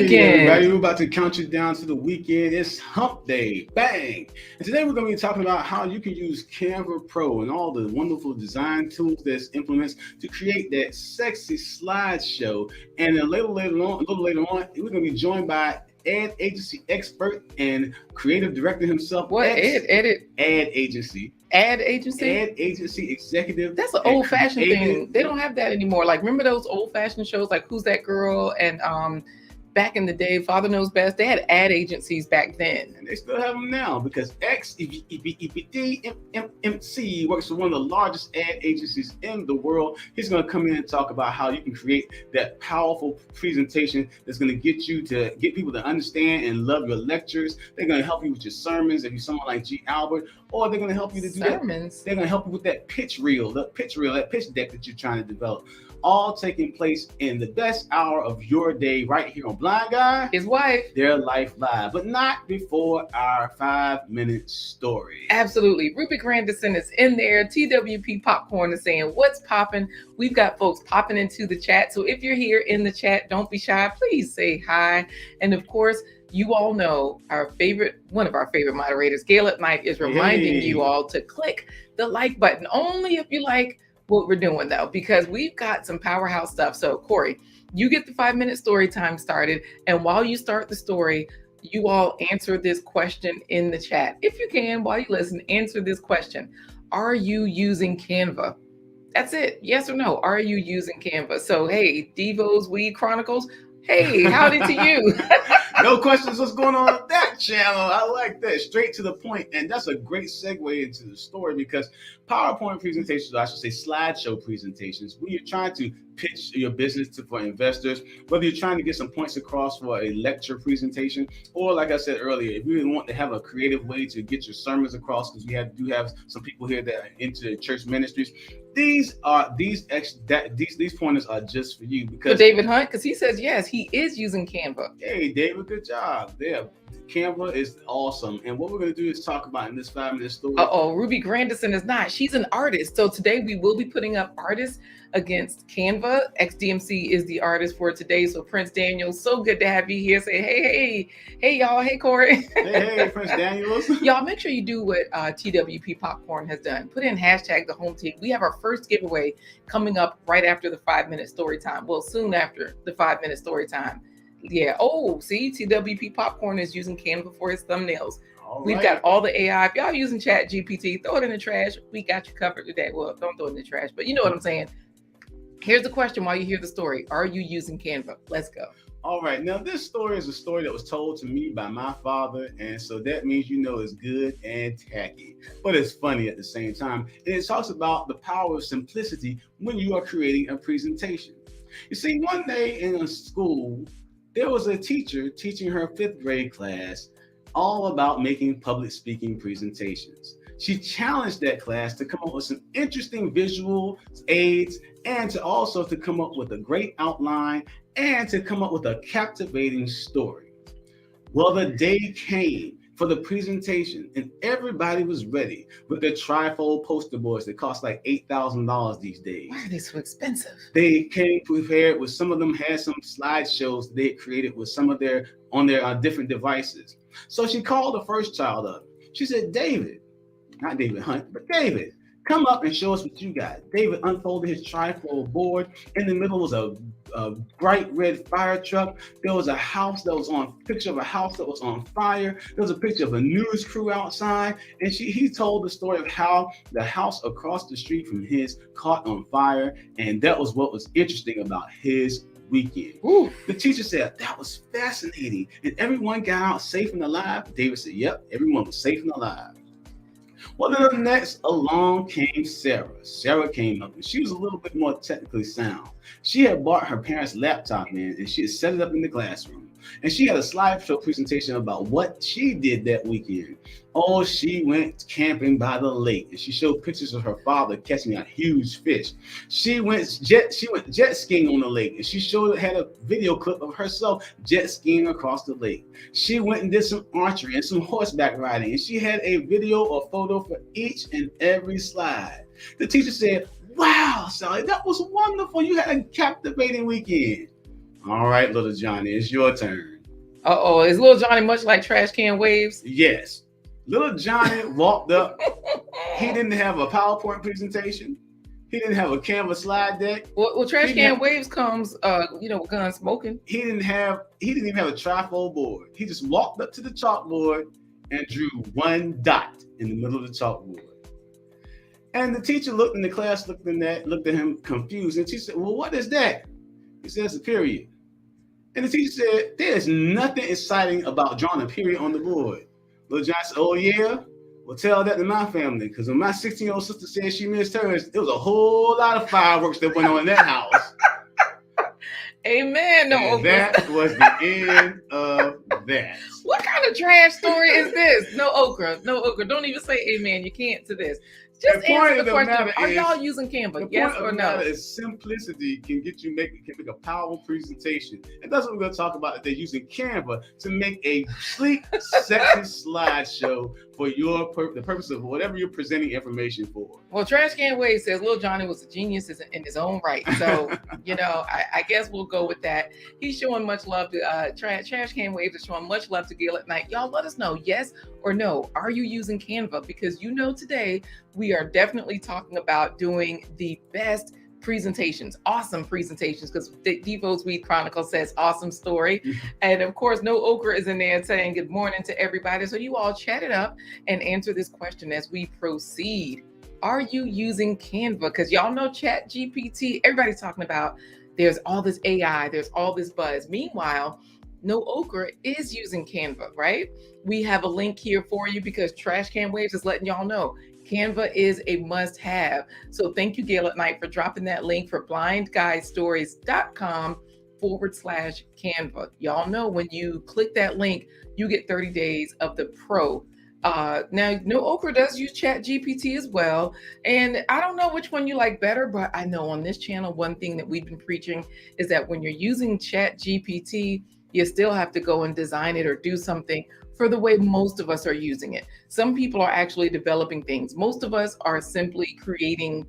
weekend. Everybody, we're about to count you down to the weekend. It's hump day. Bang. And today we're going to be talking about how you can use Canva Pro and all the wonderful design tools that implements to create that sexy slideshow. And a little later on, we're going to be joined by ad agency expert and creative director himself. What? Ad agency. Ad agency? Ad agency executive. That's an old-fashioned thing. They don't have that anymore. Like, remember those old-fashioned shows like Who's That Girl? And back in the day, Father Knows Best, they had ad agencies back then. And they still have them now because XDMC works for one of the largest ad agencies in the world. He's going to come in and talk about how you can create that powerful presentation that's going to get people to understand and love your lectures. They're going to help you with your sermons if you're someone like G. Albert, or they're going to help you to do sermons. They're going to help you with that pitch reel, that pitch deck that you're trying to develop. All taking place in the best hour of your day right here on Blind Guy, His Wife, Their Life Live, but not before our 5-minute story. Absolutely. Ruby Grandison is in there. TWP Popcorn is saying, what's popping? We've got folks popping into the chat. So if you're here in the chat, don't be shy. Please say hi. And of course, you all know one of our favorite moderators, Gail at Night, is reminding you all to click the like button. Only if you like what we're doing though, because we've got some powerhouse stuff. So Corey, you get the 5-minute story time started. And while you start the story, you all answer this question in the chat. If you can, while you listen, answer this question. Are you using Canva? That's it. Yes or no. Are you using Canva? So, hey, Devo's Weed Chronicles. Hey, howdy to you. No questions. What's going on with that channel? I like that. Straight to the point. And that's a great segue into the story because PowerPoint presentations, or I should say slideshow presentations, when you're trying to pitch your business for investors, whether you're trying to get some points across for a lecture presentation, or like I said earlier, if you really want to have a creative way to get your sermons across, because we do have some people here that are into church ministries, these pointers are just for you. Because for David Hunt, because he says yes, he is using Canva. Hey David, good job. Yeah, Canva is awesome. And what we're going to do is talk about in this 5-minute story. Ruby Grandison is not. She's an artist. So today we will be putting up artists against Canva. XDMC is the artist for today. So Prince Daniel, so good to have you here. Say hey y'all. Hey Corey. Hey Prince Daniels. Y'all make sure you do what TWP Popcorn has done. Put in hashtag the home team. We have our first giveaway coming up right after the 5-minute story time. Well, soon after the 5-minute story time. Yeah. Oh, see, TWP Popcorn is using Canva for his thumbnails. We've got all the AI. If y'all using Chat GPT, throw it in the trash. We got you covered today. Well, don't throw it in the trash, but you know what I'm saying. Here's the question while you hear the story. Are you using Canva? Let's go. All right. Now, this story is a story that was told to me by my father. And so that means, it's good and tacky, but it's funny at the same time. And it talks about the power of simplicity when you are creating a presentation. You see, one day in a school, there was a teacher teaching her 5th grade class all about making public speaking presentations. She challenged that class to come up with some interesting visual aids and to come up with a great outline and to come up with a captivating story. Well, the day came for the presentation and everybody was ready with their trifold poster boards that cost like $8,000 these days. Why are they so expensive? They came prepared with, some of them had some slideshows they had created with some of their different devices. So she called the first child up. She said, David, not David Hunt, but David, come up and show us what you got. David unfolded his trifold board. In the middle was a bright red fire truck. There was a picture of a house that was on fire. There was a picture of a news crew outside. And he told the story of how the house across the street from his caught on fire. And that was what was interesting about his weekend. Ooh. The teacher said, that was fascinating. And everyone got out safe and alive. David said, yep, everyone was safe and alive. Well, then next along came Sarah. Sarah came up and she was a little bit more technically sound. She had bought her parents' laptop in and she had set it up in the classroom. And she had a slideshow presentation about what she did that weekend. Oh, she went camping by the lake and she showed pictures of her father catching a huge fish. She went jet skiing on the lake and she had a video clip of herself jet skiing across the lake. She went and did some archery and some horseback riding and she had a video or photo for each and every slide. The teacher said, wow, Sally, that was wonderful. You had a captivating weekend. All right, little Johnny, it's your turn. Uh-oh, is little Johnny much like trash can waves? Yes. Little Johnny walked up. He didn't have a PowerPoint presentation. He didn't have a Canva slide deck. Well, trash can waves comes, with gun smoking. He didn't even have a trifold board. He just walked up to the chalkboard and drew one dot in the middle of the chalkboard. And the teacher looked in the class, looked at him confused. And she said, well, what is that? He said, it's a period. And the teacher said, there's nothing exciting about drawing a period on the board. Little John said, oh yeah? Well, tell that to my family, because when my 16-year-old sister said she missed hers, there was a whole lot of fireworks that went on in that house. Amen. No, that was the end of that. What kind of trash story is this? No okra. Don't even say amen. You can't to this. Just answer the question. Are y'all using Canva? Yes or no? Simplicity can make a powerful presentation. And that's what we're going to talk about today, using Canva to make a sleek, sexy slideshow for the purpose of whatever you're presenting information for. Well, Trash Can Wave says Lil Johnny was a genius in his own right. So, I guess we'll go with that. He's showing much love to Trash Can Wave is showing much love to Gail at Night. Y'all let us know, yes or no. Are you using Canva? Because today we are definitely talking about doing the best presentations, awesome presentations, because Devo's Weed Chronicle says awesome story. And of course, No Okra is in there saying good morning to everybody. So you all chat it up and answer this question as we proceed. Are you using Canva? Because y'all know Chat GPT, everybody's talking about there's all this AI, there's all this buzz. Meanwhile, No Okra is using Canva, right? We have a link here for you because Trash Can Waves is letting y'all know Canva is a must-have. So thank you, Gail at Night, for dropping that link for blindguystories.com/Canva. Y'all know when you click that link, you get 30 days of the pro. Now, No Okra does use Chat GPT as well. And I don't know which one you like better, but I know on this channel, one thing that we've been preaching is that when you're using Chat GPT, you still have to go and design it or do something for the way most of us are using it. Some people are actually developing things. Most of us are simply creating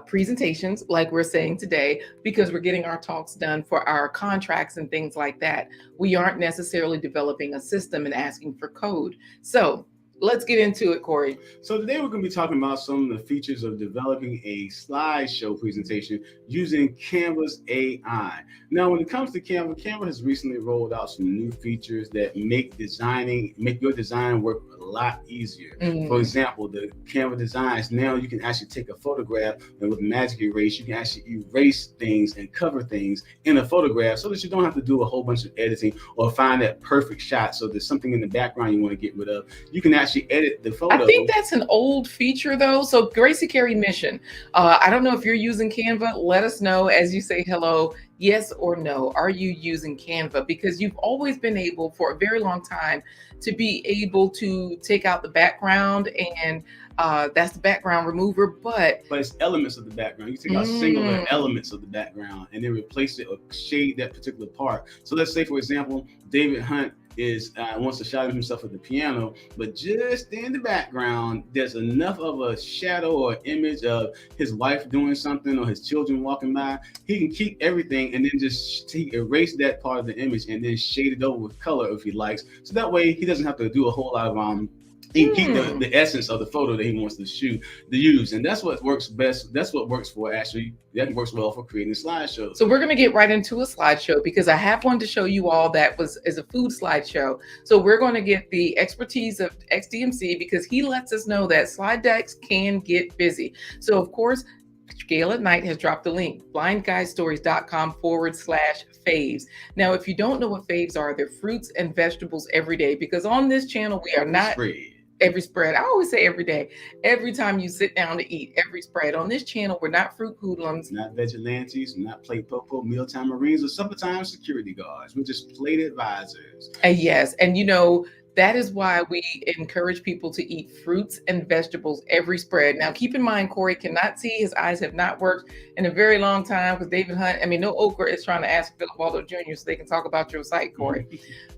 presentations like we're saying today, because we're getting our talks done for our contracts and things like that. We aren't necessarily developing a system and asking for code. So let's get into it, Corey. So today we're going to be talking about some of the features of developing a slideshow presentation using Canva's AI. Now, when it comes to Canva, Canva has recently rolled out some new features that make your design work a lot easier. For example, the Canva designs, now you can actually take a photograph and with magic erase, you can actually erase things and cover things in a photograph so that you don't have to do a whole bunch of editing or find that perfect shot. So there's something in the background you want to get rid of, you can actually edit the photo. I think that's an old feature though. So Gracie Carey Mission, I don't know if you're using Canva. Let us know as you say hello, yes or no. Are you using Canva? Because you've always been able for a very long time to be able to take out the background and that's the background remover, but it's elements of the background. You take out singular elements of the background and then replace it or shade that particular part. So let's say, for example, David Hunt wants to shadow himself at the piano, but just in the background, there's enough of a shadow or image of his wife doing something or his children walking by. He can keep everything and then just erase that part of the image and then shade it over with color if he likes. So that way he doesn't have to do a whole lot of he can keep the essence of the photo that he wants to use. And that's what works best. That works well for creating slideshows. So we're going to get right into a slideshow because I have one to show you all that is a food slideshow. So we're going to get the expertise of XDMC because he lets us know that slide decks can get busy. So of course, Gail at Night has dropped the link, blindguystories.com/faves. Now, if you don't know what faves are, they're fruits and vegetables every day, because on this channel, we are not every spread. I always say every day, every time you sit down to eat, every spread. On this channel, we're not fruit hoodlums, not vigilantes, not plate popo, mealtime Marines, or summertime security guards. We're just plate advisors. Yes, and that is why we encourage people to eat fruits and vegetables every spread. Now, keep in mind, Corey cannot see. His eyes have not worked in a very long time because David Hunt, No Okra is trying to ask Philip Waldo Jr. so they can talk about your site, Corey.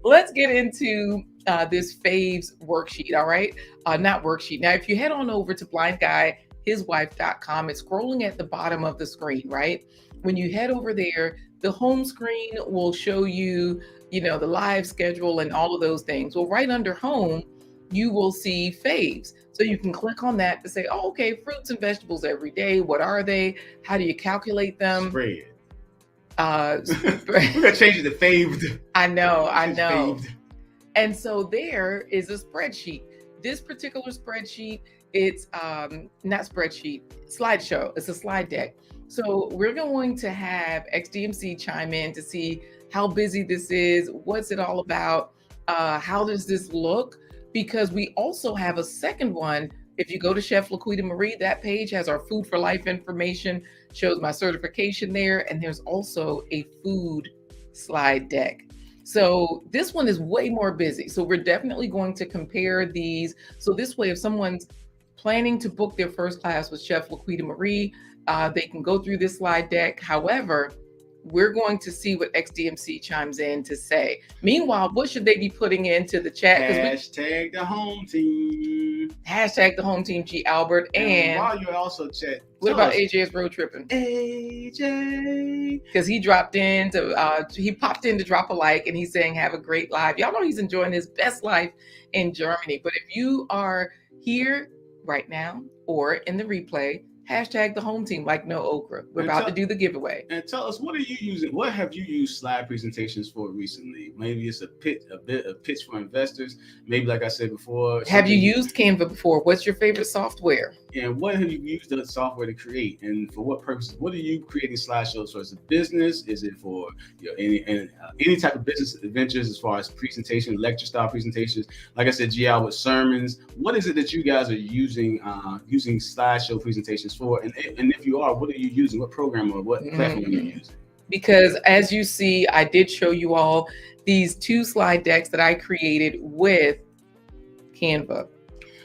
Let's get into this faves worksheet, all right? Not worksheet. Now, if you head on over to blindguyhiswife.com, it's scrolling at the bottom of the screen, right? When you head over there, The home screen will show you, the live schedule and all of those things. Well, right under home, you will see faves. So you can click on that to say, oh, okay, fruits and vegetables every day. What are they? How do you calculate them? Spread. We're gonna change it to faved. I know. Faved. And so there is a spreadsheet. This particular spreadsheet, it's not spreadsheet, slideshow. It's a slide deck. So we're going to have XDMC chime in to see how busy this is, what's it all about, how does this look? Because we also have a second one. If you go to Chef LaQuita Marie, that page has our food for life information, shows my certification there, and there's also a food slide deck. So this one is way more busy. So we're definitely going to compare these. So this way, if someone's planning to book their first class with Chef LaQuita Marie, they can go through this slide deck. However, we're going to see what XDMC chimes in to say. Meanwhile, what should they be putting into the chat? Hashtag the home team. Hashtag the home team, G. Albert. And while you're also chat, what about AJ's road tripping? AJ. Because he popped in to drop a like, and he's saying, have a great live. Y'all know he's enjoying his best life in Germany. But if you are here right now or in the replay, hashtag the home team, like no okra. We're about to do the giveaway. And tell us, what are you using? What have you used slide presentations for recently? Maybe it's a pitch for investors. Maybe, like I said before. Have you used Canva before? What's your favorite software? And what have you used the software to create? And for what purposes? What are you creating slideshows for? Is it business? Is it for any type of business adventures as far as presentation, lecture style presentations? Like I said, GL with sermons. What is it that you guys are using slideshow presentations for? And if you are, what are you using? What program or what platform are you using? Because as you see, I did show you all these 2 slide decks that I created with Canva.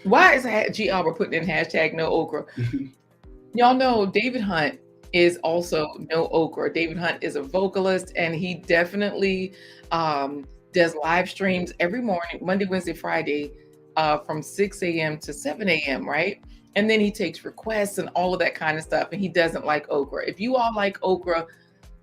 Why is G. Albert putting in hashtag no okra? Y'all know David Hunt is also no okra. David Hunt is a vocalist, and he definitely does live streams every morning, Monday, Wednesday, Friday, from 6 a.m. to 7 a.m., right? And then he takes requests and all of that kind of stuff, and he doesn't like okra. If you all like okra,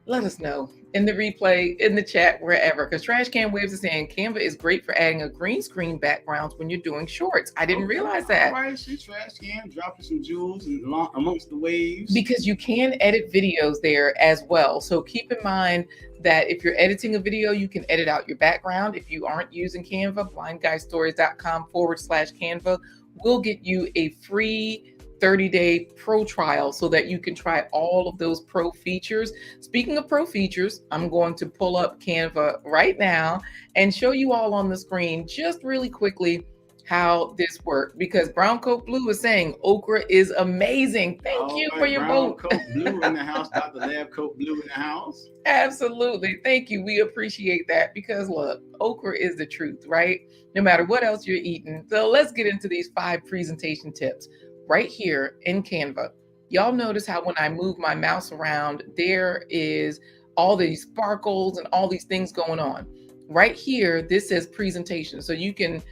let us know in the replay, in the chat, wherever. Because Trash Can Waves is saying Canva is great for adding a green screen background when you're doing shorts. I didn't realize that. All right, see Trash Can dropping some jewels amongst the waves. Because you can edit videos there as well. So keep in mind that if you're editing a video, you can edit out your background. If you aren't using Canva, blindguystories.com/Canva will get you a free 30-day pro trial so that you can try all of those pro features. Speaking of pro features, I'm going to pull up Canva right now and show you all on the screen just really quickly how this works, because Brown Coat Blue is saying okra is amazing. Thank you for your vote. Brown Coat Blue in the house, Dr. Lab Coat Blue in the house. Absolutely. Thank you. We appreciate that, because look, okra is the truth, right? No matter what else you're eating. So let's get into these 5 presentation tips. Right here in Canva, y'all notice how when I move my mouse around, there is all these sparkles and all these things going on. Right here, this says presentation. So you can,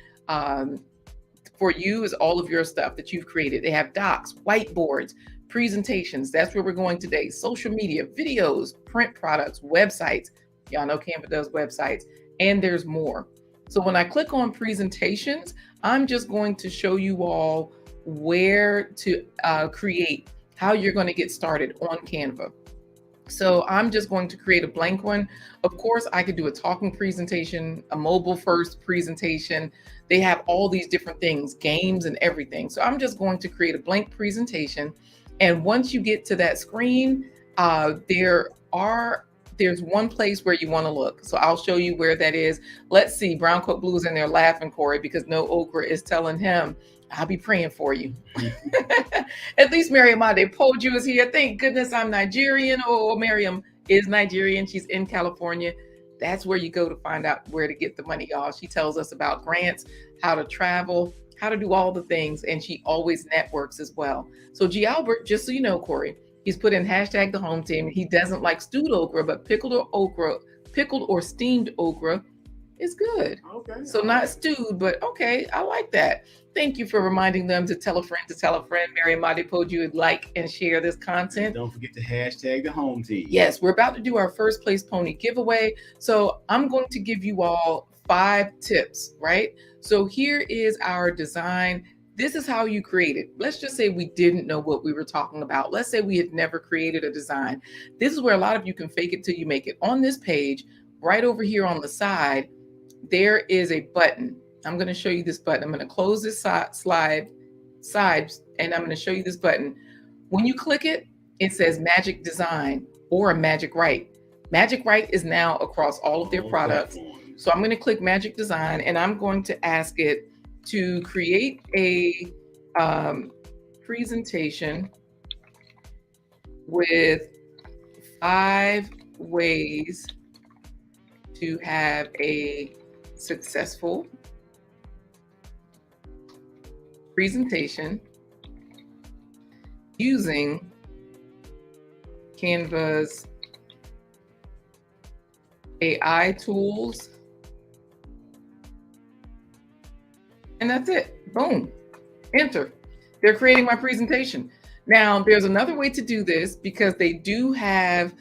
for you is all of your stuff that you've created. They have docs, whiteboards, presentations. That's where we're going today. Social media, videos, print products, websites. Y'all know Canva does websites, and there's more. So when I click on presentations, I'm just going to show you all where to create, how you're going to get started on Canva. So I'm just going to create a blank one. Of course, I could do a talking presentation, a mobile first presentation. They have all these different things, games and everything. So I'm just going to create a blank presentation. And once you get to that screen, there's one place where you want to look. So I'll show you where that is. Let's see, Brown Coat Blue is in there laughing, Corey, because no okra is telling him, I'll be praying for you. At least Miriam Ade Poju is here. Thank goodness I'm Nigerian. Oh, Miriam is Nigerian. She's in California. That's where you go to find out where to get the money, y'all. She tells us about grants, how to travel, how to do all the things. And she always networks as well. So G. Albert, just so you know, Corey, he's put in hashtag the home team. He doesn't like stewed okra, but pickled or steamed okra It's good. Okay. So not stewed, but okay, I like that. Thank you for reminding them to tell a friend to tell a friend. Mary Madipo, you would like and share this content. And don't forget to hashtag the home team. Yes, we're about to do our first place pony giveaway. So I'm going to give you all 5 tips, right? So here is our design. This is how you create it. Let's just say we didn't know what we were talking about. Let's say we had never created a design. This is where a lot of you can fake it till you make it. On this page, right over here on the side, there is a button. I'm going to show you this button. I'm going to close this side, and I'm going to show you this button. When you click it, it says Magic Design or Magic Write. Magic Write is now across all of their products. Platforms. So I'm going to click Magic Design, and I'm going to ask it to create a presentation with 5 ways to have a successful presentation using Canva's AI tools. And that's it. Boom. Enter. They're creating my presentation. Now, there's another way to do this because they do have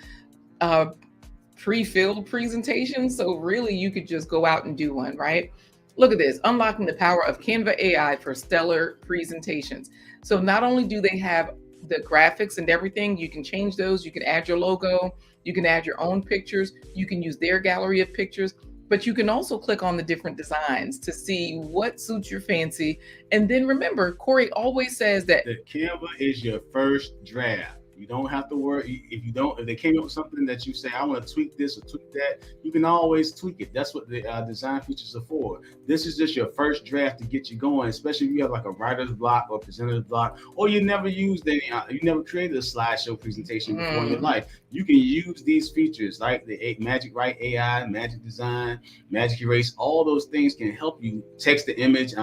pre-filled presentations. So really, you could just go out and do one, right? Look at this, unlocking the power of Canva AI for stellar presentations. So not only do they have the graphics and everything, you can change those. You can add your logo. You can add your own pictures. You can use their gallery of pictures. But you can also click on the different designs to see what suits your fancy. And then remember, Corey always says that the Canva is your first draft. You don't have to worry if they came up with something that you say, I want to tweak this or tweak that, you can always tweak it. That's what the design features are for. This is just your first draft to get you going, especially if you have like a writer's block or presenter's block, or you never used any, you never created a slideshow presentation before in your life. You can use these features like the Magic Write AI, Magic Design, Magic Erase. All those things can help you text to image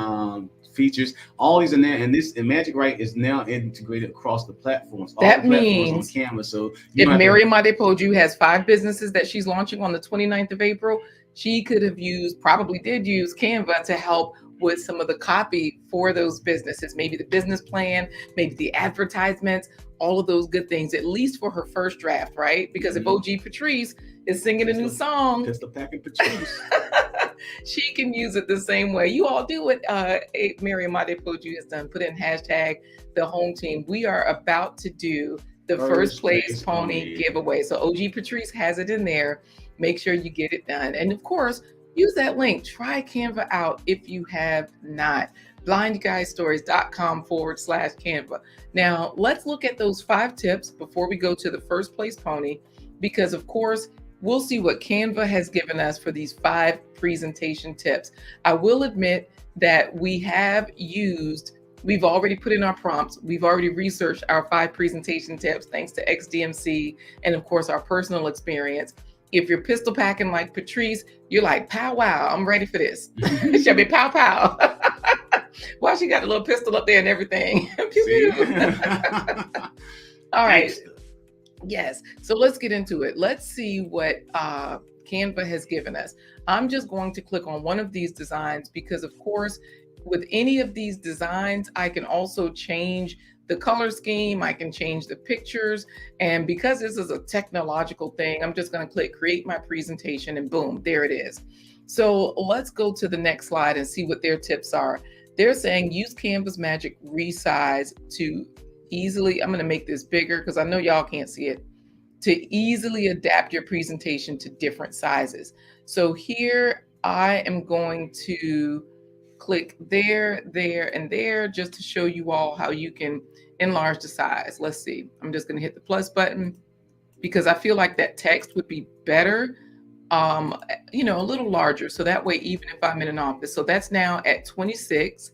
features, all these in there, and Magic Write is now integrated across the platforms. All that the platforms means on Canva. So if Mary Madepoju has 5 businesses that she's launching on the 29th of April, she could have probably did use Canva to help with some of the copy for those businesses, maybe the business plan, maybe the advertisements, all of those good things, at least for her first draft, right? Because if OG Patrice is singing a new song, Pistol Packing Patrice. she can use it the same way. You all do what Mary Madepoju has done. Put in hashtag the home team. We are about to do the first place pony giveaway. So OG Patrice has it in there. Make sure you get it done. And of course, use that link. Try Canva out if you have not. blindguystories.com/Canva. Now, let's look at those 5 tips before we go to the first place pony, because of course, we'll see what Canva has given us for these 5 presentation tips. I will admit that we've already put in our prompts. We've already researched our 5 presentation tips, thanks to XDMC and of course our personal experience. If you're pistol packing like Patrice, you're like, pow wow, I'm ready for this. It should be pow pow. Why she got a little pistol up there and everything. All right. Yes. So let's get into it. Let's see what Canva has given us. I'm just going to click on one of these designs because, of course, with any of these designs, I can also change the color scheme. I can change the pictures. And because this is a technological thing, I'm just going to click create my presentation and boom, there it is. So let's go to the next slide and see what their tips are. They're saying use Canva's Magic Resize to easily, I'm going to make this bigger because I know y'all can't see it, to easily adapt your presentation to different sizes. So here I am going to click there, and there, just to show you all how you can enlarge the size. Let's see. I'm just going to hit the plus button because I feel like that text would be better, a little larger. So that way, even if I'm in an office, so that's now at 26.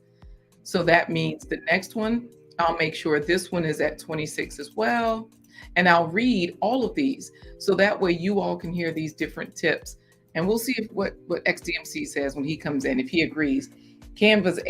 So that means the next one, I'll make sure this one is at 26 as well. And I'll read all of these. So that way you all can hear these different tips. And we'll see what XDMC says when he comes in, if he agrees. Canva's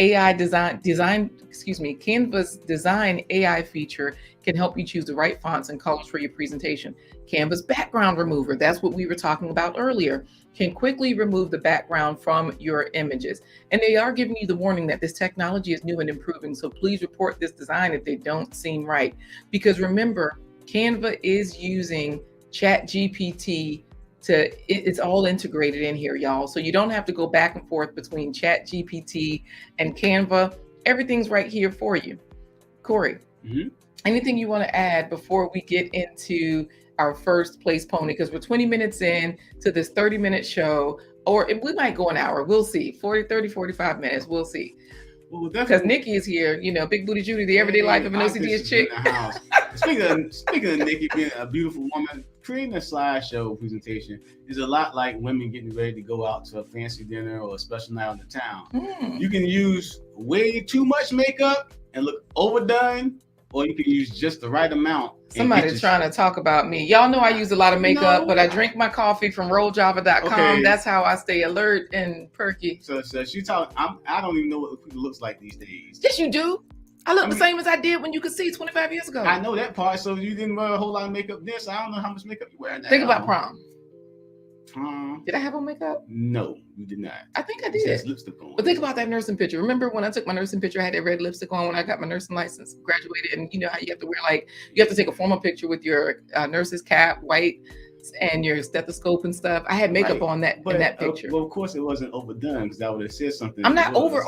Canva's design AI feature can help you choose the right fonts and colors for your presentation. Canva's background remover, that's what we were talking about earlier. can quickly remove the background from your images. And they are giving you the warning that this technology is new and improving. So please report this design if they don't seem right. Because remember, Canva is using ChatGPT it's all integrated in here, y'all. So you don't have to go back and forth between ChatGPT and Canva. Everything's right here for you. Corey, anything you want to add before we get into our first place pony? Because we're 20 minutes in to this 30-minute show, or we might go an hour. We'll see. 40, 30, 45 minutes. We'll see. Well, because Nikki is here, Big Booty Judy, the everyday life of an OCD chick. Speaking of Nikki being a beautiful woman, creating a slideshow presentation is a lot like women getting ready to go out to a fancy dinner or a special night on the town. You can use way too much makeup and look overdone, or you can use just the right amount. Somebody's trying to talk about me. Y'all know I use a lot of makeup, but I drink my coffee from rolljava.com. Okay. That's how I stay alert and perky. So she talking. I don't even know what LaQuita looks like these days. Yes, you do. I look the same as I did when you could see 25 years ago. I know that part. So you didn't wear a whole lot of makeup then. So I don't know how much makeup you wear now. Think about prom. Did I have on makeup? No, you did not. I think I did. Just lipstick on. But think about that nursing picture. Remember when I took my nursing picture, I had that red lipstick on when I got my nursing license, graduated, and you know how you have to wear you have to take a formal picture with your nurse's cap, white, and your stethoscope and stuff. I had makeup on that in that picture. Well, of course it wasn't overdone because I would have said something. I'm not over.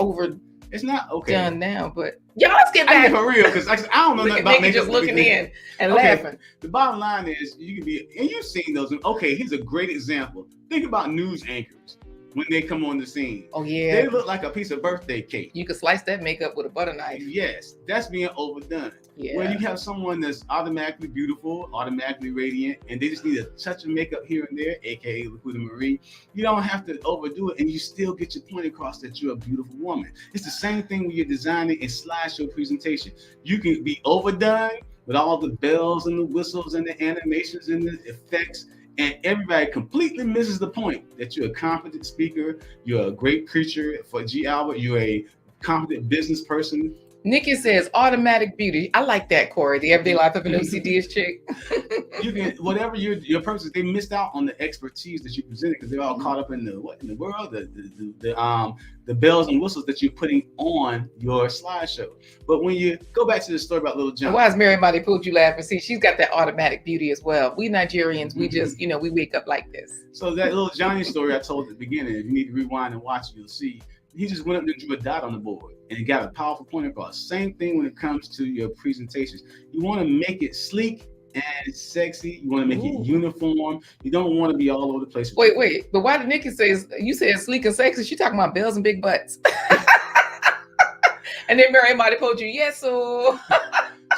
It's not okay. Done now, but let's get back. For real, because I don't know nothing about makeup. Just looking in and laughing. The bottom line is you can be, and you've seen those. Okay, here's a great example. Think about news anchors when they come on the scene. Oh yeah, they look like a piece of birthday cake. You could slice that makeup with a butter knife. Yes, that's being overdone. Yeah. When you have someone that's automatically beautiful, automatically radiant, and they just need a touch of makeup here and there, aka LaQuita Marie, you don't have to overdo it, and you still get your point across that you're a beautiful woman. It's the same thing when you're designing a slideshow presentation. You can be overdone with all the bells and the whistles and the animations and the effects, and everybody completely misses the point that you're a confident speaker, you're a great preacher for G. Albert, you're a competent business person. Nikki says automatic beauty. I like that, Corey. The everyday life of an OCD chick. You can, whatever your purpose, they missed out on the expertise that you presented because they're all caught up in the world, the bells and whistles that you're putting on your slideshow. But when you go back to the story about Little John. Why is Mary Monty pulled you laughing? See, she's got that automatic beauty as well. We Nigerians, we just, we wake up like this. So that little Johnny story I told at the beginning, if you need to rewind and watch it, you'll see. He just went up and drew a dot on the board and he got a powerful point across. Same thing when it comes to your presentations. You want to make it sleek and sexy. You want to make it uniform. You don't want to be all over the place. Wait. But why did Nikki say, you said sleek and sexy? She talking about bells and big butts. And then Mary might have told you, yes, so.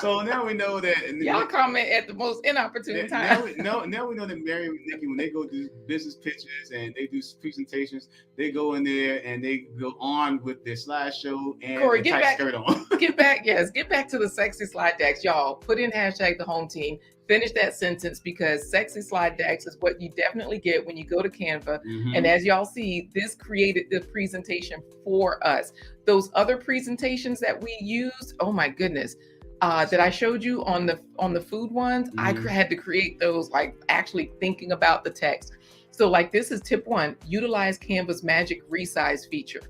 So now we know that. Y'all comment at the most inopportune time. Now we know that Mary and Nikki, when they go do business pitches and they do presentations, they go in there and they go on with their slideshow and Corey, a tight skirt on. Get back to the sexy slide decks, y'all. Put in hashtag the home team. Finish that sentence because sexy slide decks is what you definitely get when you go to Canva. And as y'all see, this created the presentation for us. Those other presentations that we used, oh my goodness. That I showed you on the food ones, I had to create those actually thinking about the text. So this is tip 1, utilize Canva's magic resize feature.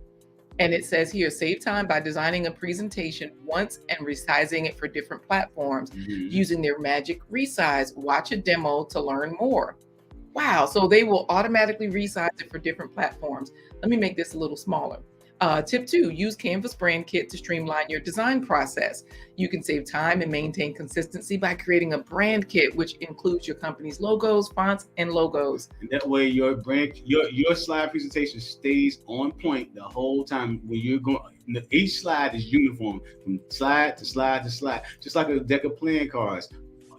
And it says here, save time by designing a presentation once and resizing it for different platforms using their magic resize. Watch a demo to learn more. Wow. So they will automatically resize it for different platforms. Let me make this a little smaller. Tip 2, use Canva's brand kit to streamline your design process. You can save time and maintain consistency by creating a brand kit, which includes your company's logos, fonts, and logos. And that way your brand, your slide presentation stays on point the whole time when you're going. Each slide is uniform from slide to slide to slide, just like a deck of playing cards.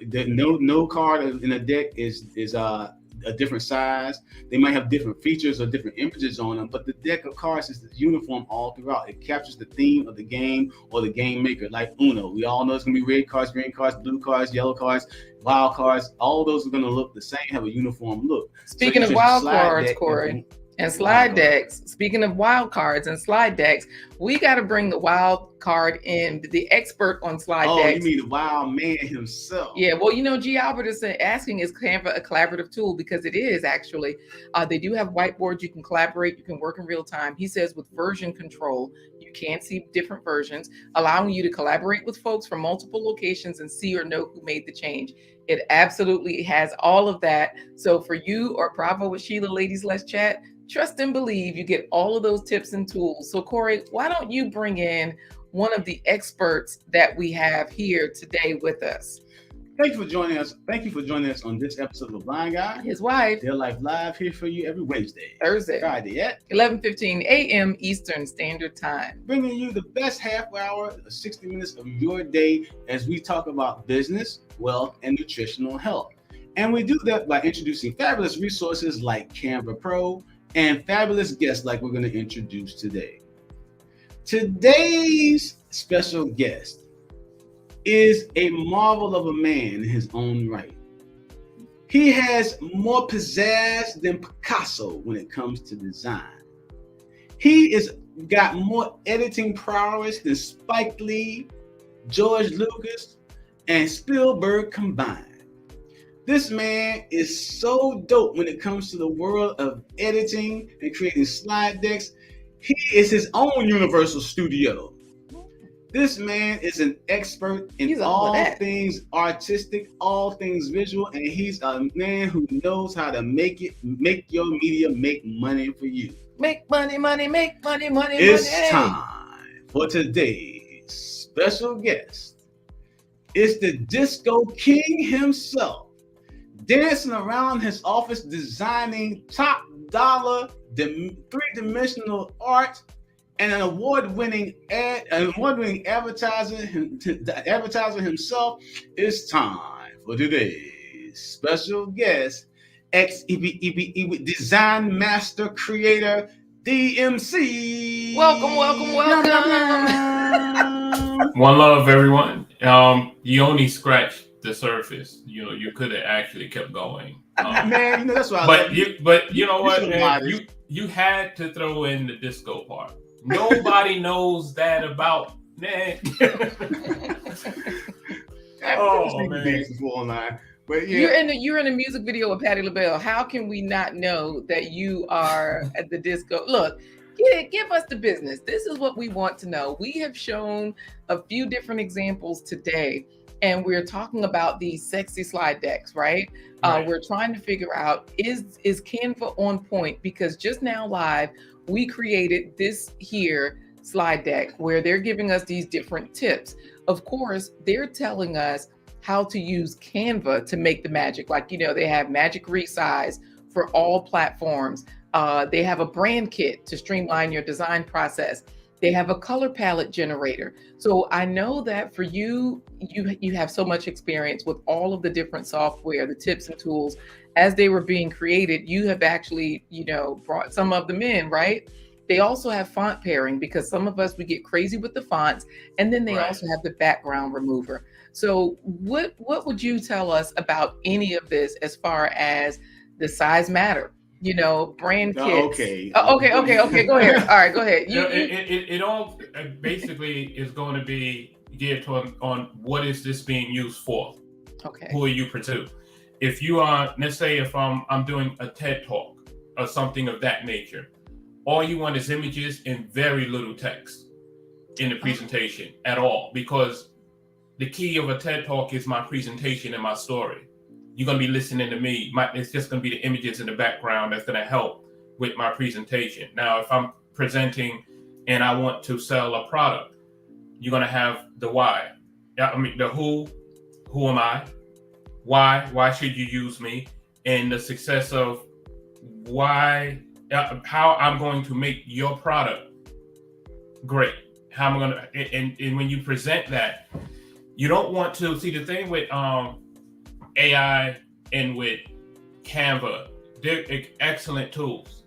No card in a deck is a different size. They might have different features or different images on them, but the deck of cards is uniform all throughout. It captures the theme of the game or the game maker, like Uno. We all know it's gonna be red cards, green cards, blue cards, yellow cards, wild cards. All those are gonna look the same, have a uniform look. Speaking of wild cards, Corey, And slide decks, speaking of wild cards and slide decks, we got to bring the wild card in, the expert on slide decks. Oh, you mean the wild man himself? Yeah, well, G. Albert is asking, is Canva a collaborative tool? Because it is actually. They do have whiteboards. You can collaborate. You can work in real time. He says with version control, you can see different versions, allowing you to collaborate with folks from multiple locations and see or know who made the change. It absolutely has all of that. So for you or Bravo with Sheila, ladies, let's chat. Trust and believe you get all of those tips and tools. So Corey, why don't you bring in one of the experts that we have here today with us? Thank you for joining us. Thank you for joining us on this episode of The Blind Guy. His wife. Their Life Live here for you every Wednesday, Thursday, Friday at 11:15 a.m. Eastern Standard Time. Bringing you the best half hour, 60 minutes of your day as we talk about business, wealth, and nutritional health. And we do that by introducing fabulous resources like Canva Pro and fabulous guests like we're going to introduce today. Today's special guest is a marvel of a man in his own right. He has more pizzazz than Picasso when it comes to design. He is got more editing prowess than Spike Lee, George Lucas, and Spielberg combined. This man is so dope when it comes to the world of editing and creating slide decks. He is his own Universal Studio. This man is an expert in all things artistic, all things visual, and he's a man who knows how to make your media make money for you. Make money, make money, It's time for today's special guest. It's the Disco King himself, dancing around his office designing top dollar three-dimensional art and an award-winning advertiser himself. It's time for today's special guest, design master creator DMC. Welcome. One love, everyone. You only scratched the surface. You could have actually kept going. Man, that's why. But you know what, man? You had to throw in the disco part. Nobody knows that about man. Oh man. But yeah. You're in a music video with Patti LaBelle. How can we not know that you are at the disco? Look, give us the business. This is what we want to know. We have shown a few different examples today, and we're talking about these sexy slide decks, right? We're trying to figure out, is Canva on point? Because just now live, we created this here slide deck where they're giving us these different tips. Of course, they're telling us how to use Canva to make the magic. Like, they have magic resize for all platforms. They have a brand kit to streamline your design process. They have a color palette generator. So I know that for you have so much experience with all of the different software, the tips and tools. As they were being created, you have actually, brought some of them in, right? They also have font pairing because some of us, we get crazy with the fonts. And then they also have the background remover. So what would you tell us about any of this as far as the size matter? Brand kits. Okay. Okay. Go ahead. All right, go ahead. It all basically is going to be geared on what is this being used for? Okay. Who are you to? If you are, let's say, if I'm doing a TED talk or something of that nature, all you want is images and very little text in the presentation at all, because the key of a TED talk is my presentation and my story. You're going to be listening to me. It's just going to be the images in the background that's going to help with my presentation. Now, if I'm presenting and I want to sell a product, you're going to have the why. The who am I? Why should you use me? And the success of why, how I'm going to make your product great. How I'm going to, and when you present that, you don't want to see the thing with AI and with Canva. They're excellent tools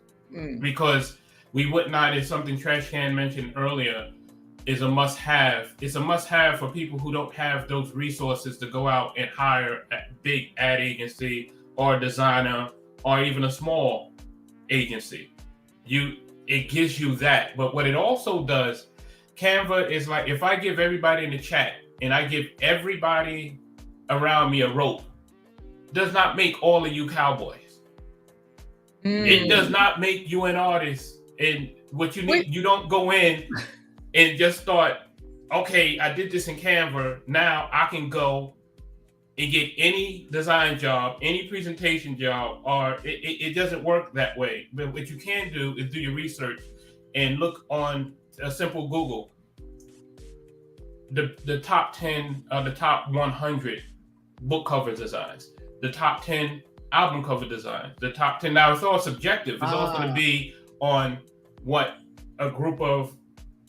because we would not, as something Trash Can mentioned earlier, is a must-have. It's a must-have for people who don't have those resources to go out and hire a big ad agency or a designer or even a small agency. it gives you that. But what it also does, Canva is like, if I give everybody in the chat and I give everybody around me a rope, does not make all of you cowboys. It does not make you an artist. And what you need, you don't go in and just start, okay, I did this in Canva. Now I can go and get any design job, any presentation job, or it doesn't work that way. But what you can do is do your research and look on a simple Google, the top 10, the top 100 book cover designs, the top 10 album cover designs, the top 10. Now it's all subjective. It's all going to be on what a group of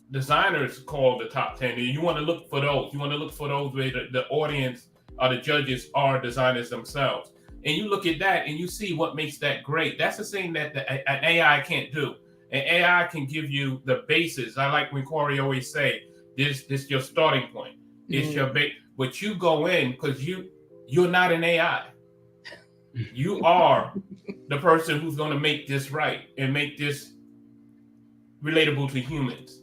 designers call the top 10. And you want to look for those. You want to look for those where the audience or the judges are designers themselves. And you look at that and you see what makes that great. That's the thing that an AI can't do. An AI can give you the basis. I like when Corey always say, this your starting point. It's your base. But you go in because you're not an AI. You are the person who's going to make this right and make this relatable to humans.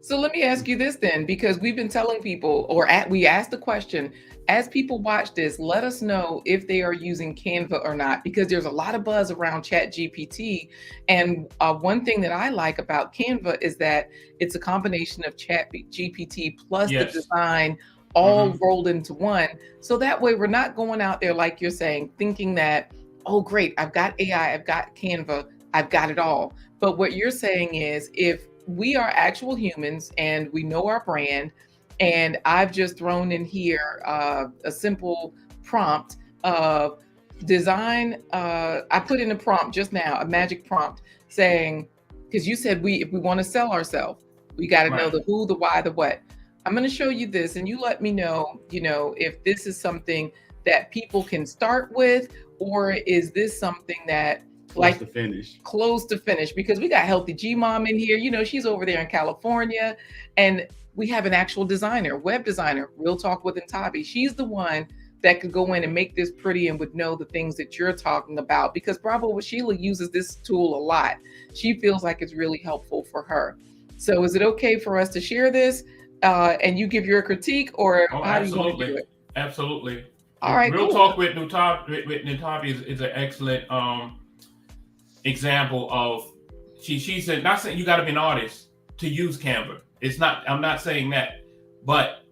So let me ask you this then, because we've been telling people, we asked the question, as people watch this, let us know if they are using Canva or not, because there's a lot of buzz around Chat GPT. And one thing that I like about Canva is that it's a combination of Chat GPT plus the design all rolled into one. So that way we're not going out there, like you're saying, thinking that, oh, great, I've got AI, I've got Canva, I've got it all. But what you're saying is, if we are actual humans and we know our brand, and I've just thrown in here a simple prompt of design. I put in a prompt just now, a magic prompt saying, because you said if we want to sell ourselves, we got to know the who, the why, the what. I'm going to show you this, and you let me know, if this is something that people can start with, or is this something that close to finish, because we got Healthy G Mom in here. She's over there in California, and we have an actual designer, web designer, Real Talk with Ntabi. She's the one that could go in and make this pretty and would know the things that you're talking about, because Bravo with Sheila uses this tool a lot. She feels like it's really helpful for her. So is it okay for us to share this and you give your critique, or how do you want to do it? Absolutely. All right. Real Talk with Ntabi is an excellent example of she said, not saying you got to be an artist to use Canva. It's not, I'm not saying that, but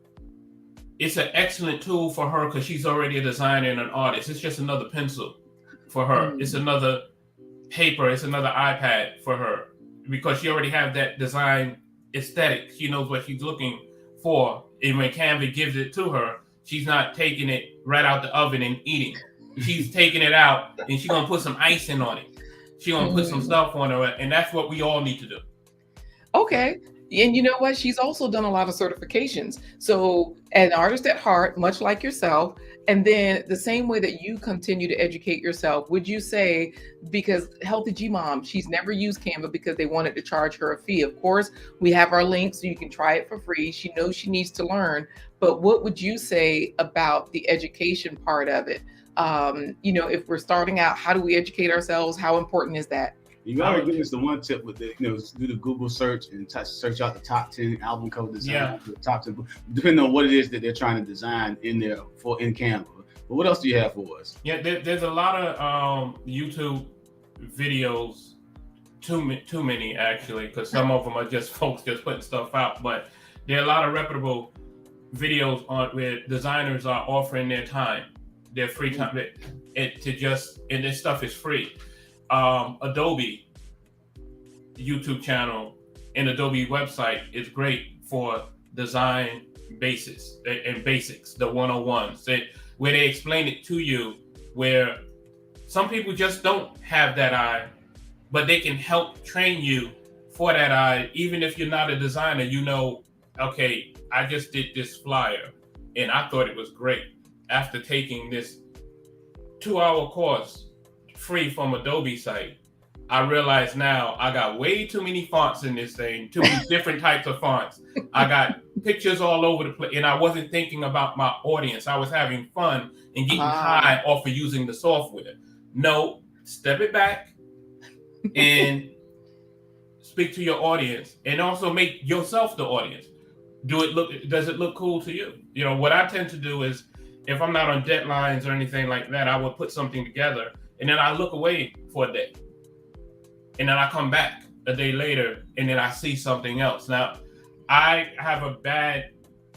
it's an excellent tool for her because she's already a designer and an artist. It's just another pencil for her. It's another paper. It's another iPad for her because she already have that design aesthetic. She knows what she's looking for. And when Canva gives it to her, she's not taking it right out the oven and eating. She's taking it out and she's going to put some icing on it. She's going to put some stuff on her. And that's what we all need to do. Okay. And you know what? She's also done a lot of certifications. So an artist at heart, much like yourself, and then the same way that you continue to educate yourself, would you say, because Healthy G Mom, she's never used Canva because they wanted to charge her a fee. Of course, we have our links so you can try it for free. She knows she needs to learn. But what would you say about the education part of it? If we're starting out, how do we educate ourselves? How important is that? You gotta give us the one tip with the, do the Google search and search out the top 10 album cover design, the top 10, depending on what it is that they're trying to design in there in Canva. But what else do you have for us? Yeah, there's a lot of YouTube videos, too many actually, because some of them are just folks just putting stuff out. But there are a lot of reputable videos on where designers are offering their time, their free time, and this stuff is free. Adobe YouTube channel and Adobe website is great for design basics, the 101s where they explain it to you, where some people just don't have that eye, but they can help train you for that eye. Even if you're not a designer, okay, I just did this flyer and I thought it was great. After taking this 2-hour course free from Adobe site, I realize now I got way too many fonts in this thing, too many different types of fonts. I got pictures all over the place, and I wasn't thinking about my audience. I was having fun and getting high off of using the software. No, step it back and speak to your audience, and also make yourself the audience. Does it look cool to you? You know, what I tend to do is, if I'm not on deadlines or anything like that, I would put something together and then I look away for a day. And then I come back a day later and then I see something else. Now, I have a bad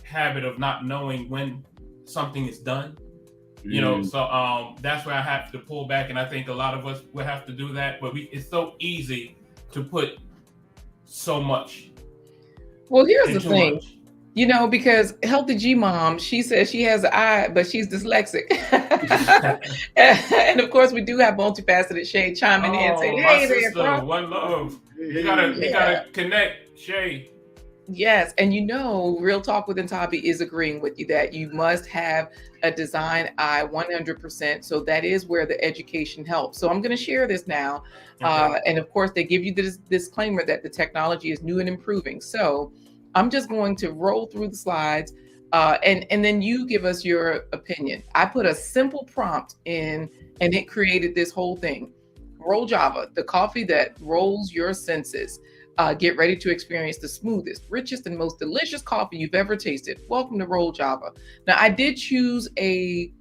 habit of not knowing when something is done. You know, so that's where I have to pull back, and I think a lot of us will have to do that. But it's so easy to put so much. Well, here's the thing, you know, because Healthy G Mom, she says she has an eye, but she's dyslexic. And of course, we do have multifaceted Shay chiming in saying, "Hey there, bro. One love. You gotta connect, Shay." Yes, and you know, Real Talk with Ntabi is agreeing with you that you must have a design eye 100%. So that is where the education helps. So I'm going to share this now. Okay. And of course, they give you this disclaimer that the technology is new and improving. So I'm just going to roll through the slides and then you give us your opinion. I put a simple prompt in and it created this whole thing. Roll Java, the coffee that rolls your senses. Get ready to experience the smoothest, richest, and most delicious coffee you've ever tasted. Welcome to Roll Java. Now, I did choose a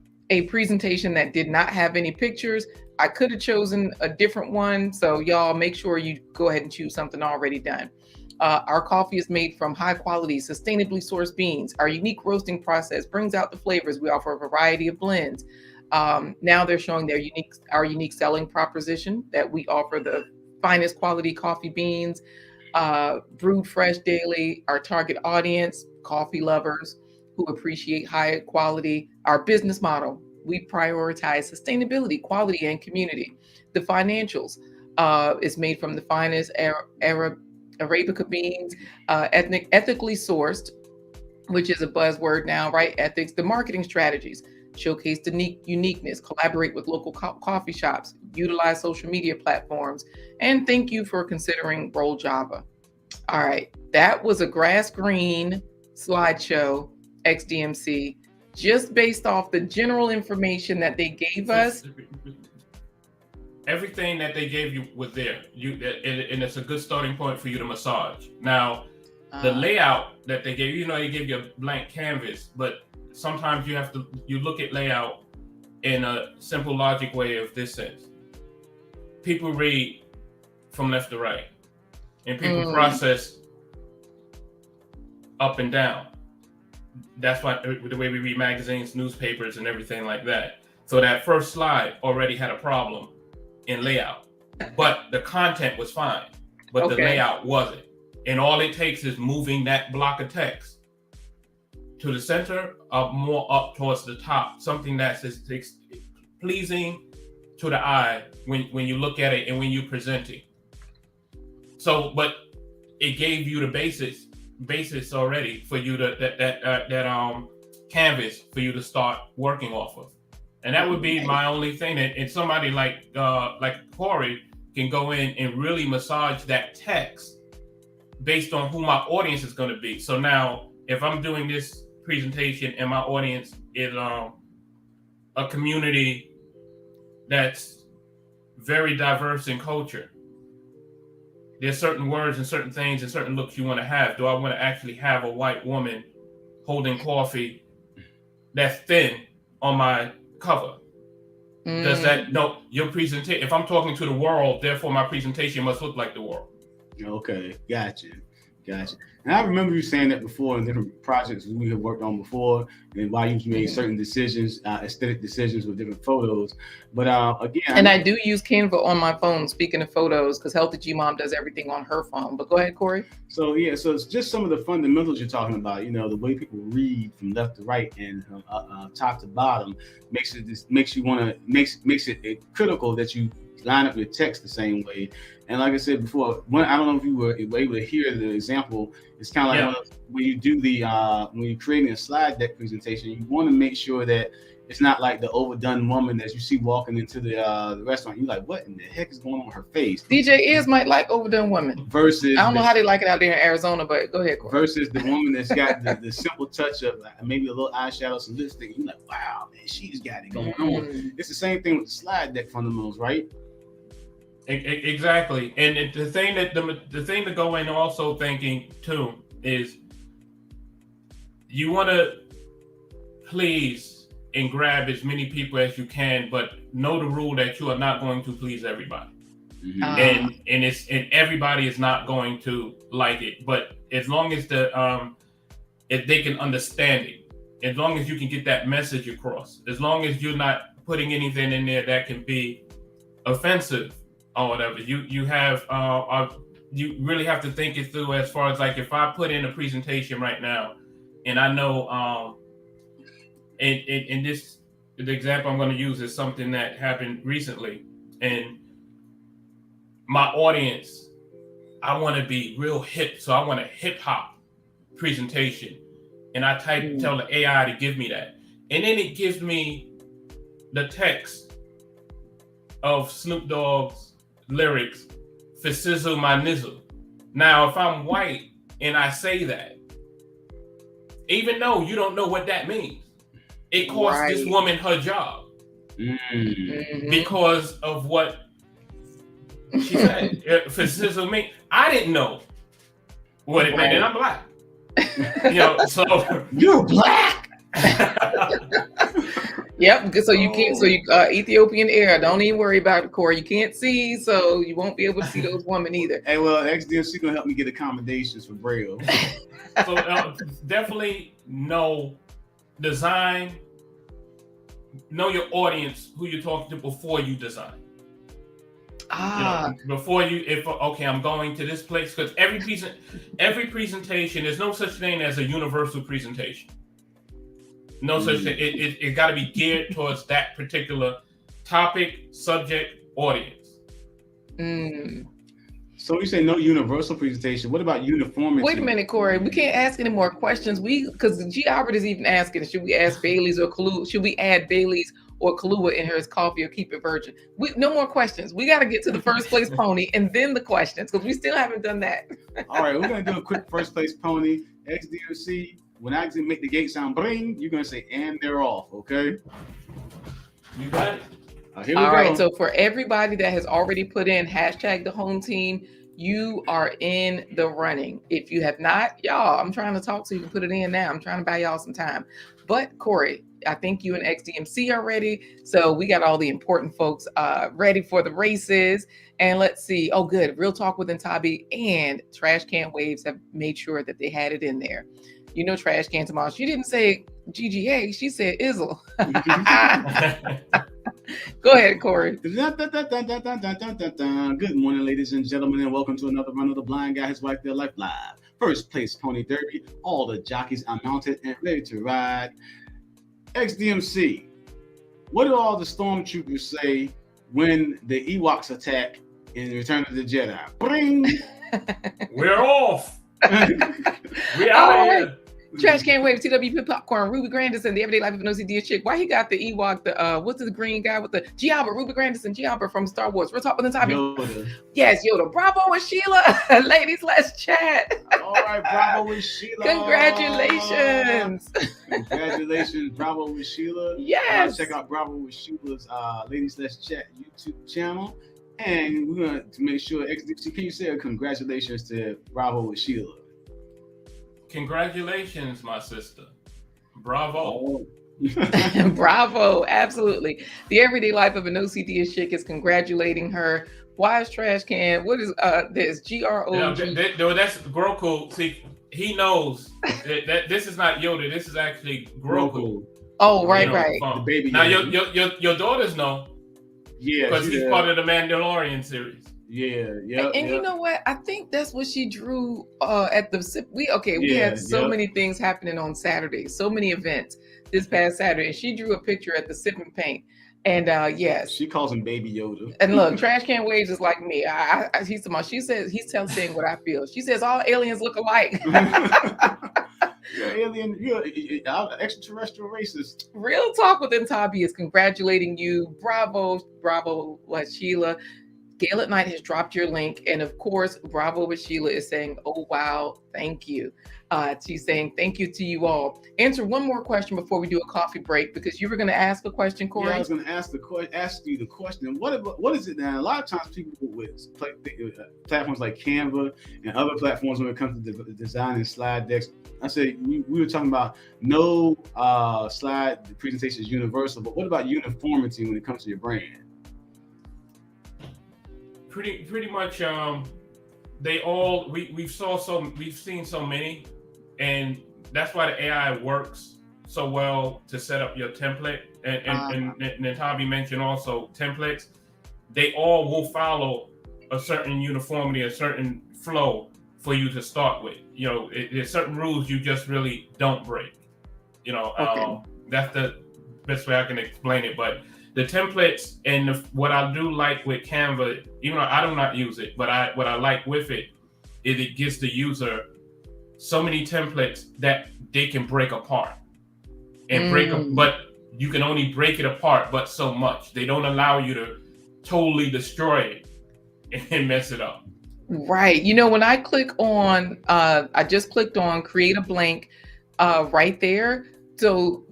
presentation that did not have any pictures. I could have chosen a different one. So y'all make sure you go ahead and choose something already done. Our coffee is made from high quality, sustainably sourced beans. Our unique roasting process brings out the flavors. We offer a variety of blends. Now they're showing our unique selling proposition that we offer the finest quality coffee beans, brewed fresh daily. Our target audience, coffee lovers who appreciate high quality. Our business model, we prioritize sustainability, quality, and community. The financials is made from the finest Arabica beans, ethically sourced, which is a buzzword now, right? Ethics. The marketing strategies showcase the uniqueness, collaborate with local coffee shops, utilize social media platforms, and thank you for considering Roll Java. All right, that was a grass green slideshow, XDMC, just based off the general information that they gave us. Everything that they gave you was there. And it's a good starting point for you to massage. Now, the layout that they gave you, they gave you a blank canvas, but sometimes you look at layout in a simple logic way of this sense. People read from left to right, and people process up and down. That's why the way we read magazines, newspapers, and everything like that. So that first slide already had a problem in layout, but the content was fine, but the layout wasn't. And all it takes is moving that block of text to the center, more up towards the top, something that's pleasing to the eye when you look at it and when you're presenting. So, but it gave you the basis already for you to that canvas for you to start working off of, and that would be my only thing. And somebody like Corey can go in and really massage that text based on who my audience is going to be. So now, if I'm doing this presentation and my audience is a community that's very diverse in culture, there's certain words and certain things and certain looks you want to have. Do I want to actually have a white woman holding coffee that's thin on my cover? Does that, your presentation, if I'm talking to the world, therefore my presentation must look like the world. Okay, gotcha. And I remember you saying that before in different projects we have worked on before, and why you made certain decisions, aesthetic decisions with different photos. But again, and I do use Canva on my phone. Speaking of photos, because Healthy G Mom does everything on her phone. But go ahead, Corey. So it's just some of the fundamentals you're talking about. The way people read from left to right and top to bottom makes it critical that you line up your text the same way. And like I said before, I don't know if you were able to hear the example. It's kind of like when you do when you're creating a slide deck presentation, you want to make sure that it's not like the overdone woman that you see walking into the restaurant. You're like, what in the heck is going on with her face? DJ Ears might like overdone women. Versus, I don't know how they like it out there in Arizona, but go ahead, Corey. Versus the woman that's got the simple touch of maybe a little eyeshadow, some lipstick. You're like, wow, man, she's got it going on. It's the same thing with the slide deck fundamentals, right? Exactly. And the thing to go in also thinking too is you want to please and grab as many people as you can, but know the rule that you are not going to please everybody. And everybody is not going to like it. But as long as if they can understand it, as long as you can get that message across, as long as you're not putting anything in there that can be offensive or whatever, you really have to think it through. As far as like, if I put in a presentation right now, and I know, in this, the example I'm going to use is something that happened recently, and my audience, I want to be real hip, so I want a hip hop presentation, and I tell the AI to give me that, and then it gives me the text of Snoop Dogg's lyrics for Sizzle My Nizzle. Now, if I'm white and I say that, even though you don't know what that means, it cost this woman her job because of what she said. For Sizzle me, I didn't know what it meant, and I'm black. So you're black. Yep. So you can't. So you Ethiopian Air. Don't even worry about it, Corey. You can't see, so you won't be able to see those women either. Hey, well, XDMC gonna help me get accommodations for Braille. So definitely know design. Know your audience, who you're talking to before you design. Before you, I'm going to this place, because every presentation, there's no such thing as a universal presentation. No such thing. It got to be geared towards that particular topic, subject, audience. So you say no universal presentation. What about uniformity? Wait a minute, Corey. We can't ask any more questions. Because G. Albert is even asking, should we ask Bailey's or Kahlua? Should we add Bailey's or Kahlua in her coffee or keep it virgin? No more questions. We got to get to the first place pony and then the questions, because we still haven't done that. All right, we're gonna do a quick first place pony. XDMC. When I make the gate sound bling, you're gonna say and they're off. Okay. You got it. Here we All go. right, so for everybody that has already put in hashtag the home team, you are in the running. If you have not, y'all, I'm trying to talk so you can put it in now. I'm trying to buy y'all some time. But Corey, I think you and XDMC are ready. So we got all the important folks ready for the races. And let's see. Oh, good. Real Talk with Ntabi and Trash Can Waves have made sure that they had it in there. You know, Trash Can tomorrow. She didn't say GGA. She said Izzle. Go ahead, Corey. Good morning, ladies and gentlemen, and welcome to another run of the Blind Guy, His Wife, Their Life Live. First place pony derby. All the jockeys are mounted and ready to ride. XDMC, what do all the stormtroopers say when the Ewoks attack in Return of the Jedi? Bring. We're off. We out of here. Trash Can Wave, TWP Popcorn, Ruby Grandison, the Everyday Life of an OCD chick. Why he got the Ewok, what's the green guy with the G. Albert, Ruby Grandison, G. Albert from Star Wars. We're talking the topic. Yoda. Yes, Yoda. Bravo and Sheila. Ladies, let's chat. All right, bravo with Sheila. Congratulations. Congratulations, bravo with Sheila. Yes. Check out Bravo with Sheila's Ladies Let's Chat YouTube channel. And we're going to make sure, XDC, can you say congratulations to Bravo with Sheila? Congratulations, my sister. Bravo. Bravo, absolutely. The Everyday Life of an OCD chick is congratulating her. Why is Trash Can? What is this? GRO? That's Groku. See, he knows that this is not Yoda. This is actually Groku. Oh, right. The baby. Now your daughters know. Yeah, because he's part of the Mandalorian series. Yeah. You know what? I think that's what she drew at the we had so many things happening on Saturday, so many events this past Saturday, and she drew a picture at the Sip and Paint. And yes, she calls him Baby Yoda. And look, Trash Can Waves is like me. She says he's saying what I feel. She says all aliens look alike. You're an alien. You're an extraterrestrial racist. Real Talk with Ntabi is congratulating you. Bravo, what Sheila. Gail at Night has dropped your link. And of course, Bravo with Sheila is saying, oh, wow, thank you. She's saying thank you to you all. Answer one more question before we do a coffee break, because you were going to ask a question, Corey. Yeah, I was going to ask you the question. What is it now? A lot of times people with platforms like Canva and other platforms, when it comes to designing slide decks, I said we were talking about no slide presentation is universal, but what about uniformity when it comes to your brand? Pretty much. We've seen so many, and that's why the AI works so well to set up your template. And Tavi mentioned also templates. They all will follow a certain uniformity, a certain flow for you to start with. You know, there's certain rules you just really don't break. You know, Okay. That's the best way I can explain it. But the templates and what I do like with Canva, even though I do not use it, but what I like with it is it gives the user so many templates that they can break apart and break them, but you can only break it apart but so much. They don't allow you to totally destroy it and mess it up. Right. You know, when I click on, I just clicked on create a blank right there. So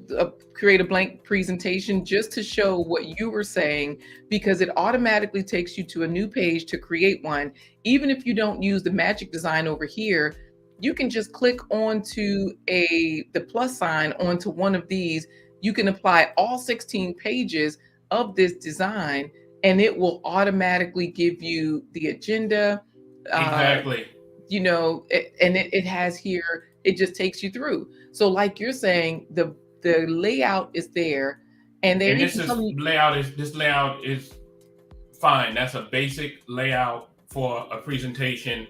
create a blank presentation just to show what you were saying, because it automatically takes you to a new page to create one. Even if you don't use the magic design over here, you can just click onto the plus sign onto one of these. You can apply all 16 pages of this design, and it will automatically give you the agenda. Exactly. You know, and it has here, it just takes you through. So like you're saying, the layout is there, and this layout is fine. That's a basic layout for a presentation,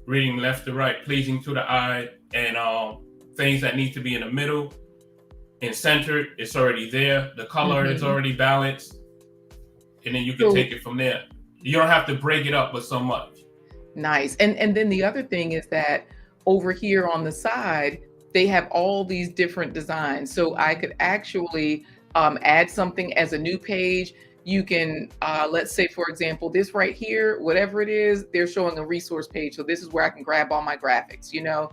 reading left to right, pleasing to the eye, and things that need to be in the middle and centered. It's already there. The color is already balanced, and then you can take it from there. You don't have to break it up with so much. Nice. And then the other thing is that over here on the side, they have all these different designs. So I could actually add something as a new page. You can, let's say, for example, this right here, whatever it is, they're showing a resource page. So this is where I can grab all my graphics, you know.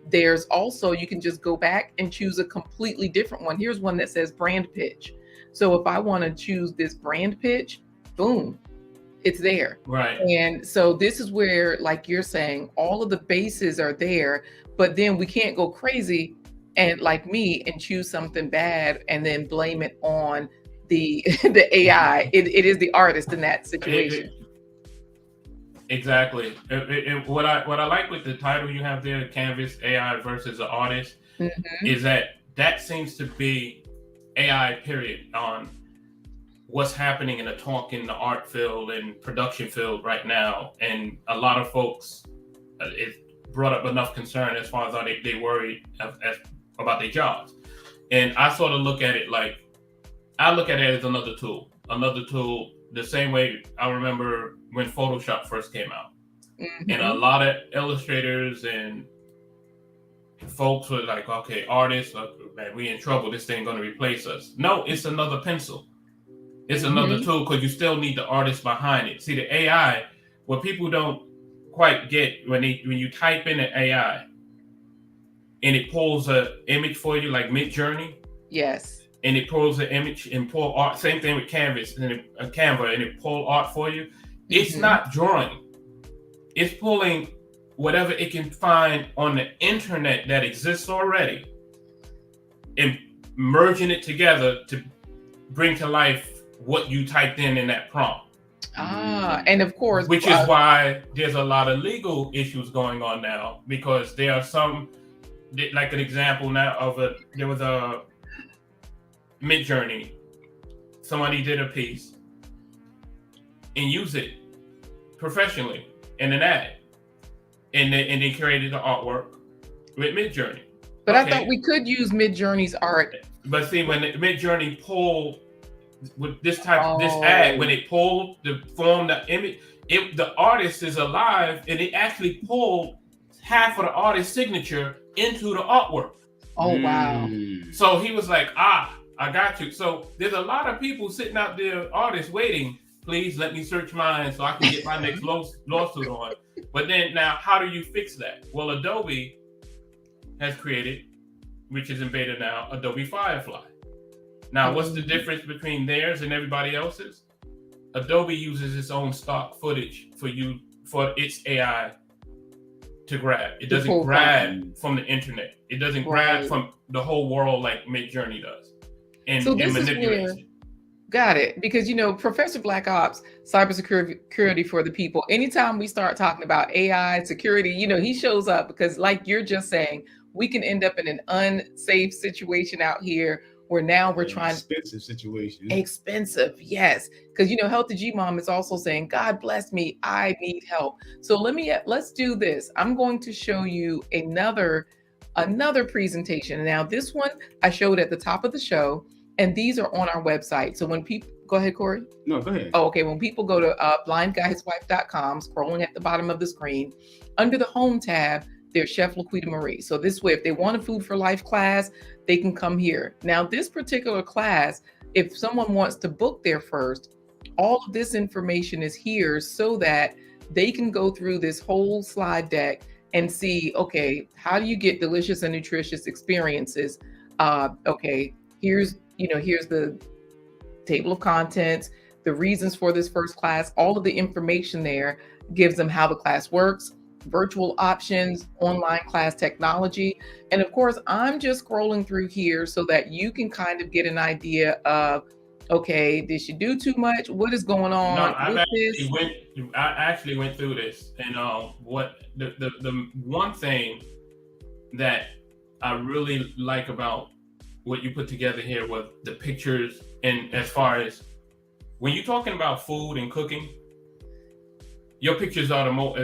There's also, you can just go back and choose a completely different one. Here's one that says brand pitch. So if I want to choose this brand pitch, boom, it's there. Right. And so this is where, like you're saying, all of the bases are there, but then we can't go crazy and like me and choose something bad and then blame it on the AI. It is the artist in that situation. Exactly. What I like with the title you have there, Canvas AI versus the artist, is that seems to be AI period on what's happening in the talk in the art field and production field right now. And a lot of folks, it brought up enough concern as far as they worried about their jobs. And I sort of look at it like, I look at it as another tool, the same way I remember when Photoshop first came out. And a lot of illustrators and folks were like, okay, artists, man, we in trouble. This thing going to replace us. No, it's another pencil. It's another tool, because you still need the artist behind it. See, the AI, what people don't quite get when you type in an AI and it pulls an image for you, like Midjourney. Yes. And it pulls the image and pull art. Same thing with Canvas and Canva, and it pull art for you. It's not drawing. It's pulling whatever it can find on the internet that exists already and merging it together to bring to life what you typed in that prompt. And of course, which is why there's a lot of legal issues going on now, because there are some, like an example now of there was a Midjourney. Somebody did a piece and used it professionally in an ad, and they created the artwork with Midjourney. But I thought we could use Midjourney's art. But see, when Midjourney pulled with this ad, when it pulled the form, the image, the artist is alive, and it actually pulled half of the artist's signature into the artwork. Oh wow! So he was like, I got you. So there's a lot of people sitting out there, artists waiting Please let me search mine so I can get my next lawsuit on. But then now, how do you fix that? Well, Adobe has created, which is in beta now, Adobe Firefly. Now, what's the difference between theirs and everybody else's? Adobe uses its own stock footage for its AI to grab. It doesn't grab from the internet. It doesn't grab from the whole world like Midjourney does and manipulates it. Got it. Because, Professor Black Ops, cybersecurity for the people, anytime we start talking about AI security, he shows up because, like you're just saying, we can end up in an unsafe situation out here where now we're trying expensive situation. Expensive, yes. Because Healthy G Mom is also saying, God bless me, I need help. So let's do this. I'm going to show you another presentation. Now, this one I showed at the top of the show, and these are on our website. So when people go ahead, Corey. No, go ahead. Oh, okay. When people go to blindguyhiswife.com, scrolling at the bottom of the screen, under the home tab, there's Chef LaQuita Marie. So this way, if they want a Food for Life class, they can come here. Now, this particular class, if someone wants to book there first, all of this information is here so that they can go through this whole slide deck and see, okay, how do you get delicious and nutritious experiences? Okay, here's the table of contents, the reasons for this first class, all of the information there gives them how the class works, virtual options, online class technology. And of course, I'm just scrolling through here so that you can kind of get an idea of, okay, did she do too much? What is going on? No, I actually went through this, and what the one thing that I really like about what you put together here was the pictures, and as far as when you're talking about food and cooking, your pictures are more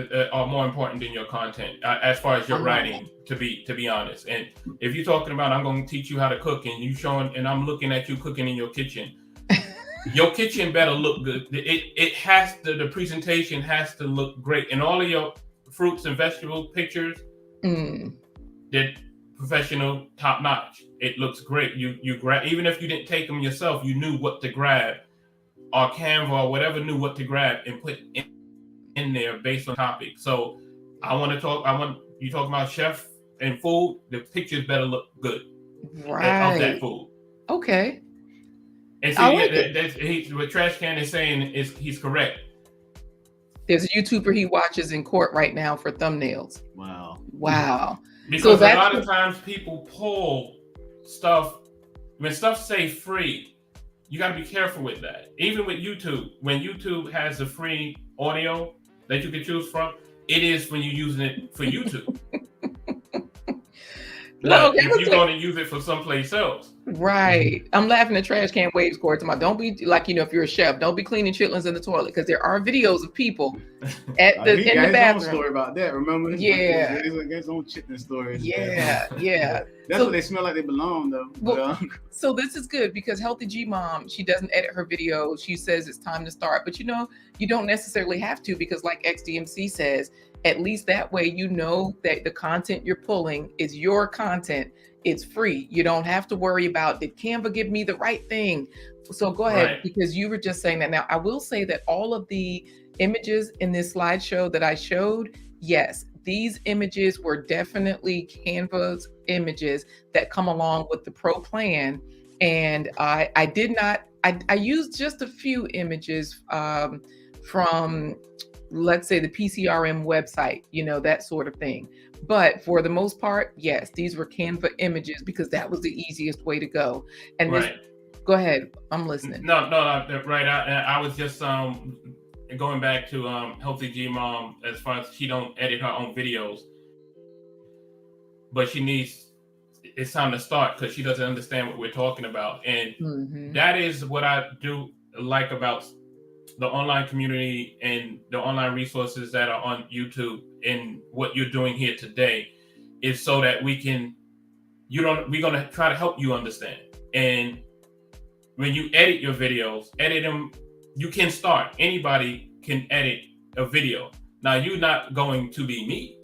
important than your content as far as your writing. To be honest, and if you're talking about I'm going to teach you how to cook, and you showing, and I'm looking at you cooking in your kitchen, your kitchen better look good. It has to. The presentation has to look great, and all of your fruits and vegetable pictures, they're professional, top notch. It looks great. You grab, even if you didn't take them yourself, you knew what to grab, or Canva or whatever knew what to grab and put in there based on topic. So I want you talking about chef and food. The pictures better look good, right, of that food. Okay. And see, what Trash Can is saying is he's correct. There's a YouTuber he watches in court right now for thumbnails. Wow. Because a lot of times people pull stuff, when stuff say free, you got to be careful with that. Even with YouTube, when YouTube has a free audio that you can choose from, it is when you're using it for YouTube. But if you're going to use it for someplace else. Right. I'm laughing at Trash Can Waves, Corey. Don't be like, if you're a chef, don't be cleaning chitlins in the toilet, because there are videos of people in the bathroom. His own story about that, remember? Yeah. His own chitlin story. Yeah. That's what they smell like they belong, though. Well, so this is good because Healthy G Mom, she doesn't edit her videos. She says it's time to start. But you don't necessarily have to, because like XDMC says, at least that way that the content you're pulling is your content. It's free. You don't have to worry about, did Canva give me the right thing? So go ahead, because you were just saying that. Now, I will say that all of the images in this slideshow that I showed, yes, these images were definitely Canva's images that come along with the Pro plan. And I used just a few images from, let's say, the PCRM website, that sort of thing. But for the most part, yes, these were Canva images because that was the easiest way to go. And go ahead, I'm listening. No, right. I was just going back to Healthy G Mom, as far as she don't edit her own videos, but it's time to start because she doesn't understand what we're talking about. And that is what I do like about the online community and the online resources that are on YouTube, and what you're doing here today is so that we're going to try to help you understand. And when you edit your videos, edit them, you can start. Anybody can edit a video. Now, you're not going to be me,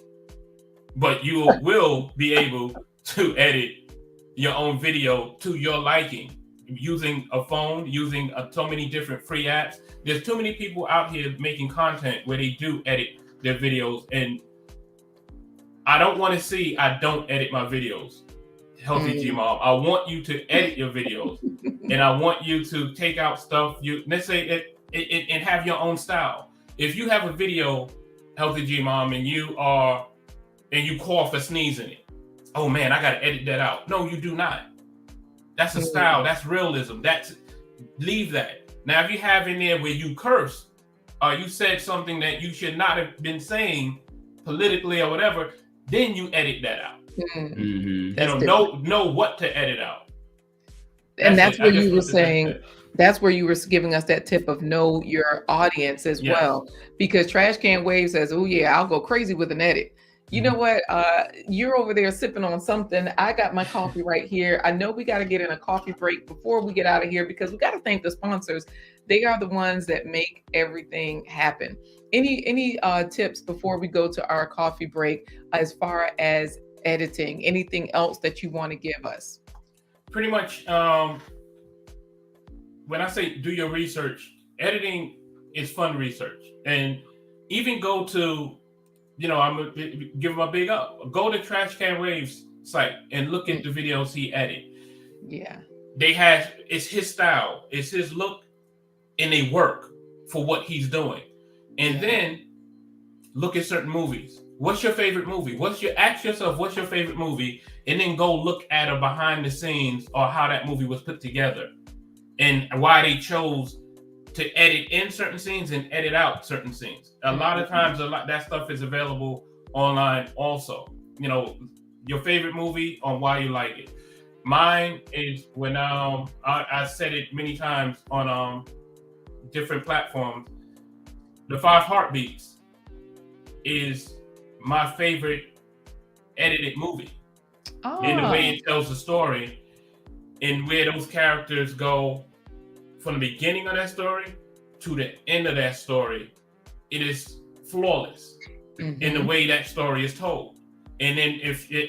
but you will be able to edit your own video to your liking. using a phone, using so many different free apps. There's too many people out here making content where they do edit their videos, and I don't want to see I don't edit my videos. Healthy G Mom, I want you to edit your videos, and I want you to take out stuff. Let's say it and have your own style. If you have a video, Healthy G Mom, and you cough or sneeze in it, oh man, I gotta edit that out. No, you do not. That's a style. That's realism. Leave that. Now, if you have in there where you curse, or you said something that you should not have been saying politically or whatever, then you edit that out. Know what to edit out. And that's where you were saying. That's where you were giving us that tip of know your audience as well, because Trash Can Wave says, "Oh yeah, I'll go crazy with an edit." You know what? You're over there sipping on something. I got my coffee right here. I know we got to get in a coffee break before we get out of here, because we got to thank the sponsors. They are the ones that make everything happen. Any tips before we go to our coffee break as far as editing? Anything else that you want to give us? Pretty much, when I say do your research, editing is fun research. And even go to, I'm going to give him a big up. Go to Trash Can Wave's site and look at the videos he edited. Yeah. It's his style, it's his look, and they work for what he's doing. And then look at certain movies. What's your favorite movie? Ask yourself, what's your favorite movie? And then go look at a behind the scenes or how that movie was put together and why they chose to edit in certain scenes and edit out certain scenes. A lot of times, that stuff is available online also. Your favorite movie on why you like it. Mine is when I said it many times on different platforms. The 5 Heartbeats is my favorite edited movie. In the way it tells the story and where those characters go from the beginning of that story to the end of that story. It is flawless in the way that story is told. And then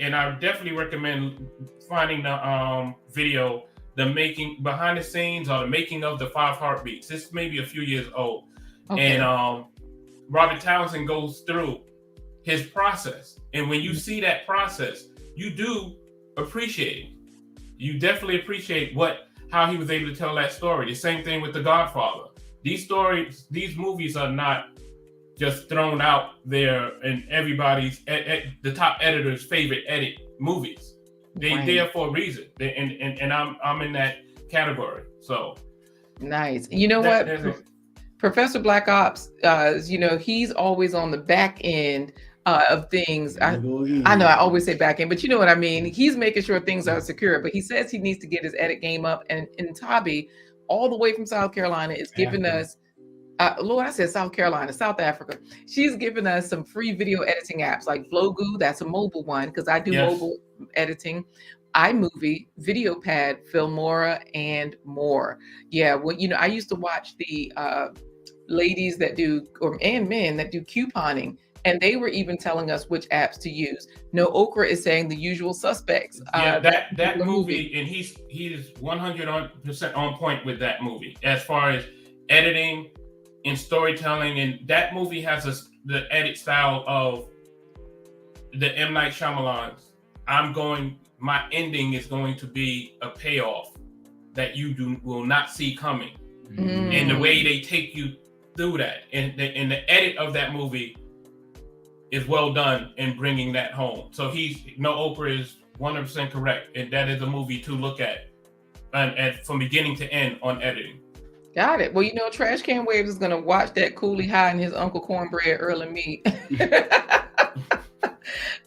and I definitely recommend finding the video, the making behind the scenes or the making of the 5 Heartbeats. This may be a few years old. Okay. And Robert Townsend goes through his process. And when you see that process, you do appreciate it. You definitely appreciate how he was able to tell that story. The same thing with The Godfather. These movies are not just thrown out there and everybody's the top editor's favorite edit movies. They're there for a reason. And I'm in that category. So nice. You know what? Professor Black Ops, he's always on the back end of things. I know I always say back end, but you know what I mean? He's making sure things are secure, but he says he needs to get his edit game up. And Tabi, all the way from South Carolina, is giving us, Lord, I said South Carolina, South Africa. She's given us some free video editing apps like Vlogu, that's a mobile one, because I do mobile editing, iMovie, VideoPad, Filmora, and more. Yeah, well, I used to watch the ladies that do, and men that do couponing, and they were even telling us which apps to use. No Okra is saying The Usual Suspects. That movie, and he is 100% on point with that movie as far as editing and storytelling. And that movie has the edit style of the M. Night Shyamalan's. My ending is going to be a payoff that you will not see coming. And the way they take you through that, and the edit of that movie is well done in bringing that home. So Oprah is 100% correct, and that is a movie to look at, and from beginning to end on editing. Got it. Well, Trash Can Waves is gonna watch that Cooley High and his Uncle Cornbread, Earl and me.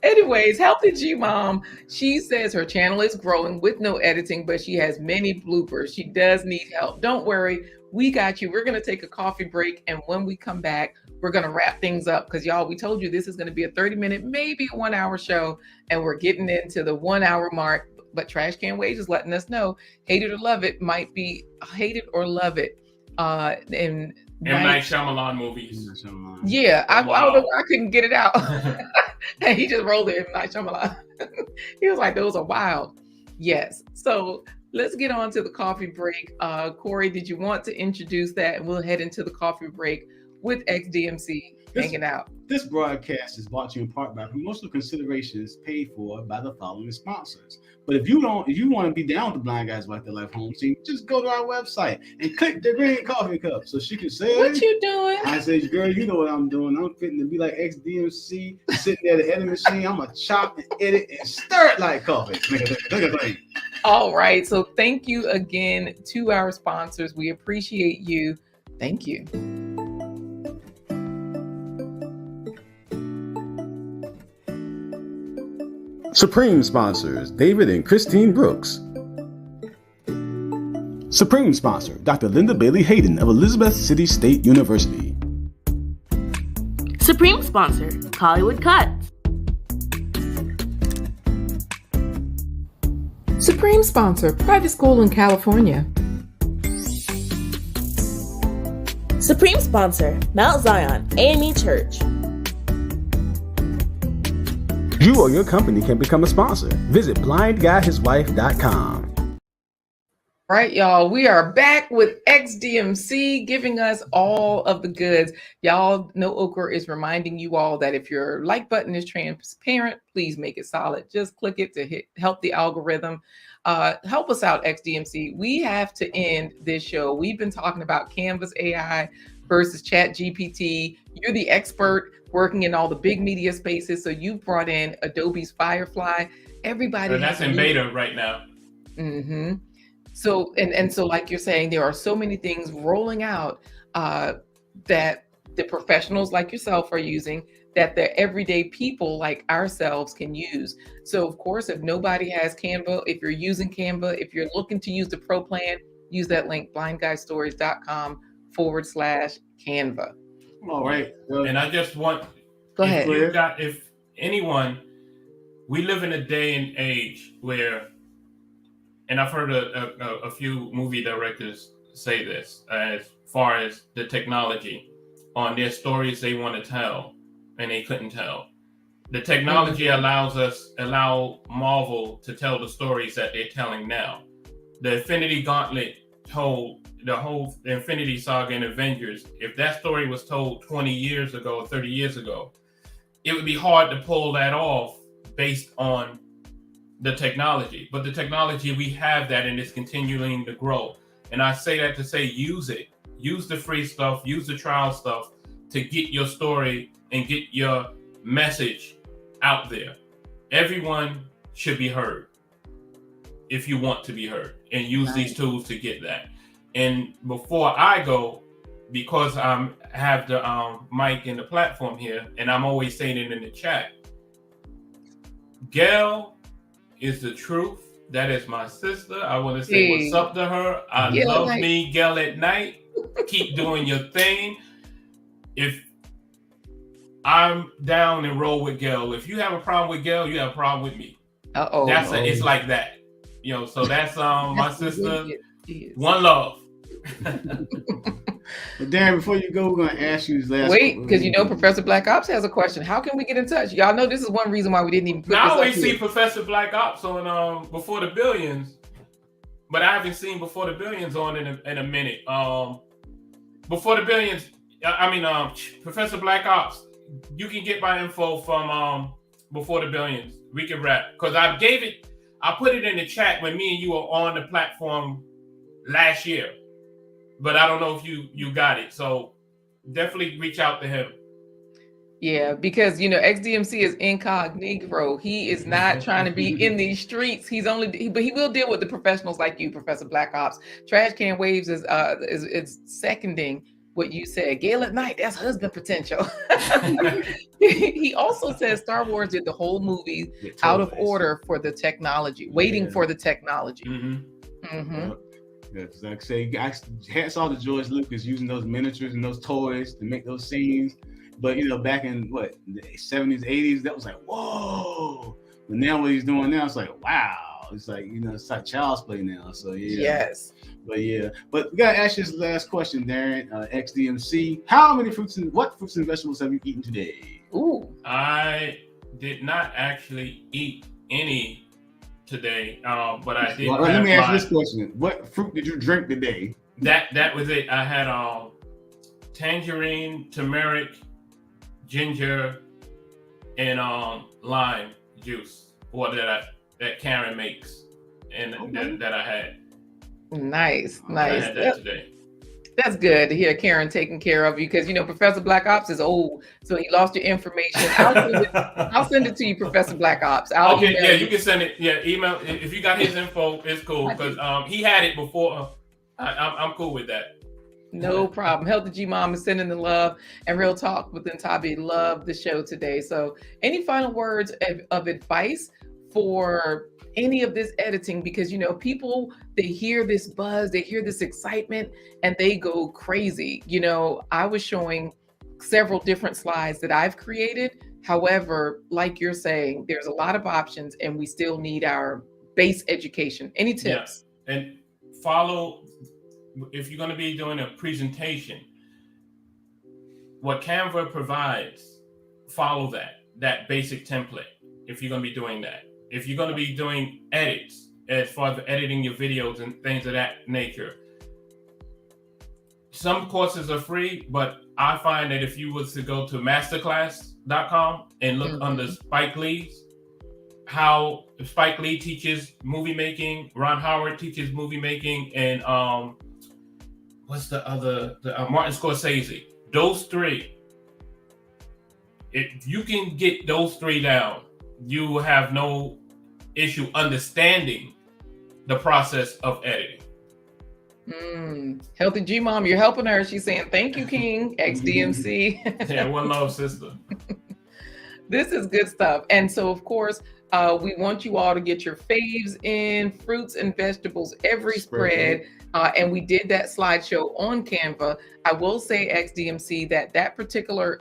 Anyways, Healthy G Mom, she says her channel is growing with no editing, but she has many bloopers. She does need help. Don't worry, we got you. We're going to take a coffee break, and when we come back, we're going to wrap things up, because y'all, we told you this is going to be a 30-minute, maybe a 1-hour show, and we're getting into the 1-hour mark. But Trash Can Waves is letting us know, hate it or love it, might be hate it or love it. And M. Night Shyamalan movies. Yeah, I don't know, I couldn't get it out. And he just rolled it, M. Night Shyamalan. He was like, those are wild. Yes. So let's get on to the coffee break. Corey, did you want to introduce that? And we'll head into the coffee break with XDMC hanging out. This broadcast is brought to you in part by promotional considerations paid for by the following sponsors. But if you want to be down with the Blind Guys Like Their Life home team, just go to our website and click the green coffee cup so she can say, "What you doing?" I say, "Girl, you know what I'm doing. I'm fitting to be like XDMC, sitting at the head of the machine. I'm gonna chop and edit and stir it like coffee." All right. So thank you again to our sponsors. We appreciate you. Thank you. Supreme sponsors, David and Christine Brooks. Supreme sponsor, Dr. Linda Bailey Hayden of Elizabeth City State University. Supreme sponsor, Hollywood Cuts. Supreme sponsor, private school in California. Supreme sponsor, Mount Zion AME Church. You or your company can become a sponsor. Visit blindguyhiswife.com. All right, y'all, we are back with XDMC giving us all of the goods. Y'all know Okra is reminding you all that if your like button is transparent, please make it solid. Just click it to help the algorithm. Help us out, XDMC. We have to end this show. We've been talking about Canvas AI versus Chat GPT. You're the expert working in all the big media spaces. So you've brought in Adobe's Firefly. Everybody and that's in beta right now. Mm-hmm. So, and so like you're saying, there are so many things rolling out that the professionals like yourself are using that the everyday people like ourselves can use. So of course, if nobody has Canva, if you're using Canva, if you're looking to use the pro plan, use that link, blindguystories.com/Canva. All right. And I just want, go ahead. If anyone, we live in a day and age where, and I've heard a few movie directors say this as far as the technology on their stories they want to tell and they couldn't tell. The technology allow Marvel to tell the stories that they're telling now. The Infinity Gauntlet told the whole Infinity Saga and Avengers. If that story was told 20 years ago, 30 years ago, it would be hard to pull that off based on the technology. But the technology, we have that, and it's continuing to grow. And I say that to say, use it. Use the free stuff, use the trial stuff to get your story and get your message out there. Everyone should be heard if you want to be heard, and use these tools to get that. And before I go, because I have the mic and the platform here, and I'm always saying it in the chat, Gail is the truth. That is my sister. I want to say what's up to her. I love me, Gail at night. Keep doing your thing. If I'm down and roll with Gail, if you have a problem with Gail, you have a problem with me. It's like that. You know, so that's my sister. One love. But Darren, before you go, we're going to ask you his last. Wait, because you know Professor Black Ops has a question. How can we get in touch? Y'all know this is one reason why we didn't even put I this always up see here. Professor Black Ops on Before the Billions, but I haven't seen Before the Billions on in a minute. Before the Billions, Professor Black Ops, you can get my info from Before the Billions. We can wrap, because I put it in the chat when me and you were on the platform last year. But I don't know if you got it. So definitely reach out to him. Yeah, because XDMC is incognito. He is not trying to be in these streets. But he will deal with the professionals like you, Professor Black Ops. Trash Can Waves is seconding what you said. Gail at night, that's husband potential. He also says Star Wars did the whole movie out of order for the technology, waiting for the technology. Yes, like I say, hats off to George Lucas using those miniatures and those toys to make those scenes. But back in the 70s, 80s, that was like, whoa. But now what he's doing now, it's like, wow. It's like, it's like child's play now. So yeah. Yes. But we gotta ask you this last question, Darren. XDMC. What fruits and vegetables have you eaten today? Ooh. I did not actually eat any today, but I did. Well, let me ask you this question: what fruit did you drink today? That was it. I had tangerine, turmeric, ginger, and lime juice. What that Karen makes, and that I had. Nice. I had that today. That's good to hear Karen taking care of you, because Professor Black Ops is old, so he lost your information. I'll send it to you, Professor Black Ops. Okay, yeah, you can send it. Yeah, email if you got his info. It's cool because he had it before. I'm cool with that. No problem. Healthy G Mom is sending the love, and Real Talk with Ntabi loved the show today. So, any final words of advice for any of this editing? Because people, they hear this buzz, they hear this excitement, and they go crazy. I was showing several different slides that I've created. However, like you're saying, there's a lot of options, and we still need our base education. Any tips? Yeah. And follow, if you're going to be doing a presentation, what Canva provides, follow that basic template if you're going to be doing that. If you're going to be doing edits, as far as editing your videos and things of that nature, some courses are free, but I find that if you was to go to masterclass.com and look under Spike Lee's, how Spike Lee teaches movie making, Ron Howard teaches movie making, and what's the other? Martin Scorsese. Those three. If you can get those three down, you will have no issue understanding the process of editing. Healthy G Mom, you're helping her. She's saying, thank you, King. XDMC. Yeah, one love, sister. This is good stuff. And so, of course, we want you all to get your faves in, fruits and vegetables, every spread. And we did that slideshow on Canva. I will say, XDMC, that particular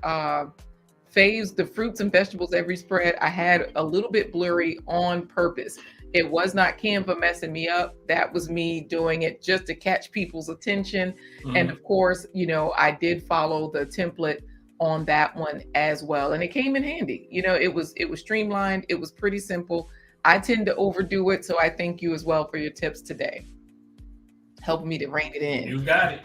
faves, the fruits and vegetables every spread, I had a little bit blurry on purpose. It was not Canva messing me up. That was me doing it just to catch people's attention. And of course, I did follow the template on that one as well. And it came in handy. It was streamlined. It was pretty simple. I tend to overdo it. So I thank you as well for your tips today, helping me to rein it in. You got it.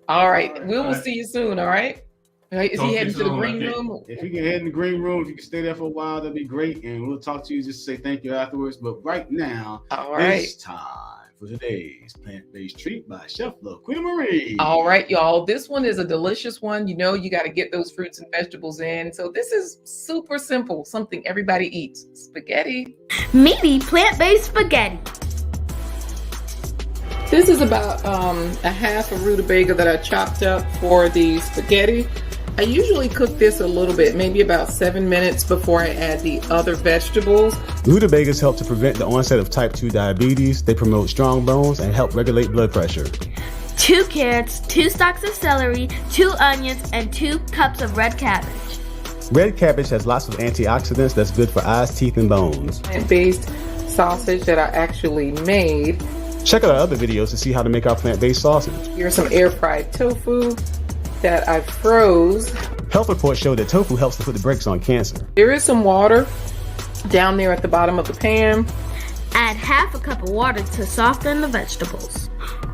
All right. We will see you soon. All right. Is he heading to the green room? If you can head in the green room, if you can stay there for a while, that'd be great. And we'll talk to you, just say thank you afterwards. But right now, it's time for today's plant-based treat by Chef LaQuita Marie. All right, y'all. This one is a delicious one. You got to get those fruits and vegetables in. So this is super simple, something everybody eats. Spaghetti. Meaty plant-based spaghetti. This is about a half a rutabaga that I chopped up for the spaghetti. I usually cook this a little bit, maybe about 7 minutes before I add the other vegetables. Rutabagas help to prevent the onset of type 2 diabetes. They promote strong bones and help regulate blood pressure. 2 carrots, 2 stalks of celery, 2 onions, and 2 cups of red cabbage. Red cabbage has lots of antioxidants that's good for eyes, teeth, and bones. Plant-based sausage that I actually made. Check out our other videos to see how to make our plant-based sausage. Here's some air-fried tofu that I froze. Health reports show that tofu helps to put the brakes on cancer. There is some water down there at the bottom of the pan. Add half a cup of water to soften the vegetables.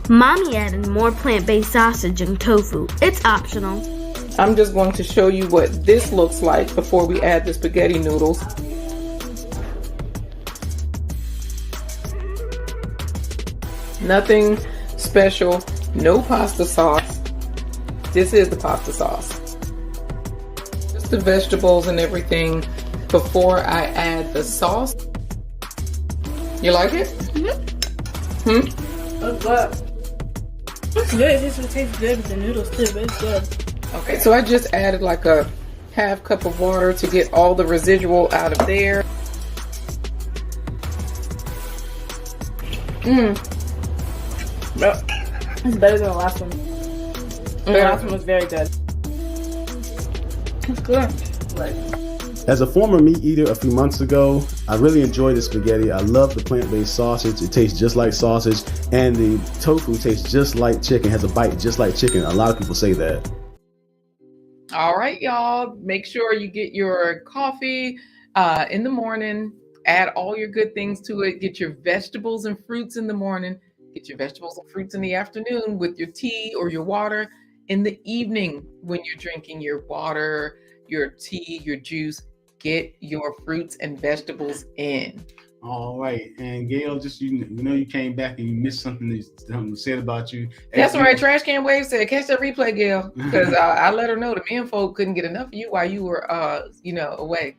Mommy added more plant-based sausage and tofu. It's optional. I'm just going to show you what this looks like before we add the spaghetti noodles. Nothing special, no pasta sauce. This is the pasta sauce. Just the vegetables and everything before I add the sauce. You like it? It's good. It's good. It tastes good with the noodles too, but it's good. Okay, so I just added like a half cup of water to get all the residual out of there. Yep. It's better than the last one. The last one was very good. It's good. As a former meat eater a few months ago, I really enjoy the spaghetti. I love the plant-based sausage. It tastes just like sausage, and the tofu tastes just like chicken, has a bite just like chicken. A lot of people say that. All right, y'all. Make sure you get your coffee in the morning, Add all your good things to it. Get your vegetables and fruits in the morning. Get your vegetables and fruits in the afternoon with your tea or your water. In the evening, when you're drinking your water, your tea, your juice, get your fruits and vegetables in. All right. And Gail, just you know you came back and you missed something that said about you. That's right. Trash Can Wave said, catch that replay, Gail. Because I let her know the men folk couldn't get enough of you while you were away.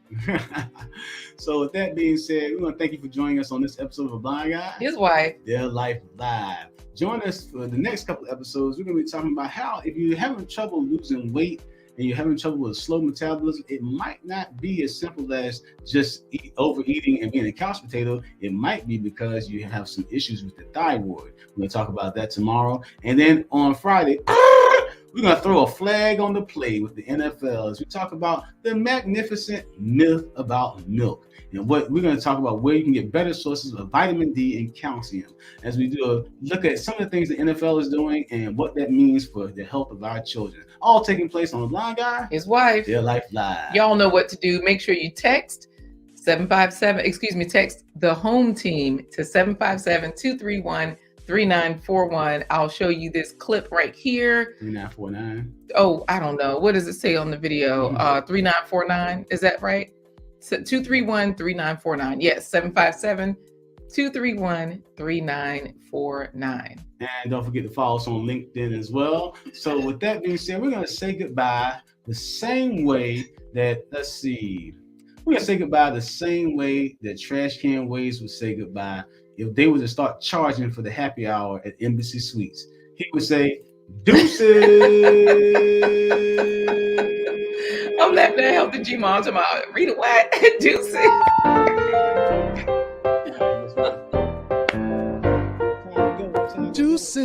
So with that being said, we want to thank you for joining us on this episode of A Blind Guy, His wife, Their Life Live. Join us for the next couple of episodes. We're going to be talking about how if you're having trouble losing weight and you're having trouble with slow metabolism, it might not be as simple as just overeating and being a couch potato. It might be because you have some issues with the thyroid. We're going to talk about that tomorrow. And then on Friday, we're going to throw a flag on the play with the NFL as we talk about the magnificent myth about milk. And what we're going to talk about where you can get better sources of vitamin D and calcium as we do a look at some of the things the NFL is doing and what that means for the health of our children. All taking place on The Blind Guy, His Wife, Their Life Live. Y'all know what to do. Make sure you text text the home team to 757-231-3941. I'll show you this clip right here. 3949. Oh, I don't know. What does it say on the video? 3949. Is that right? 231-3949. Yes, 757-231-3949. And don't forget to follow us on LinkedIn as well. So with that being said, we're going to say goodbye the same way that, we're going to say goodbye the same way that Trash Can Waves would say goodbye if they were to start charging for the happy hour at Embassy Suites. He would say, deuces. I'm laughing at Healthy G Mom tomorrow. Read it what? Deuces. Juicy.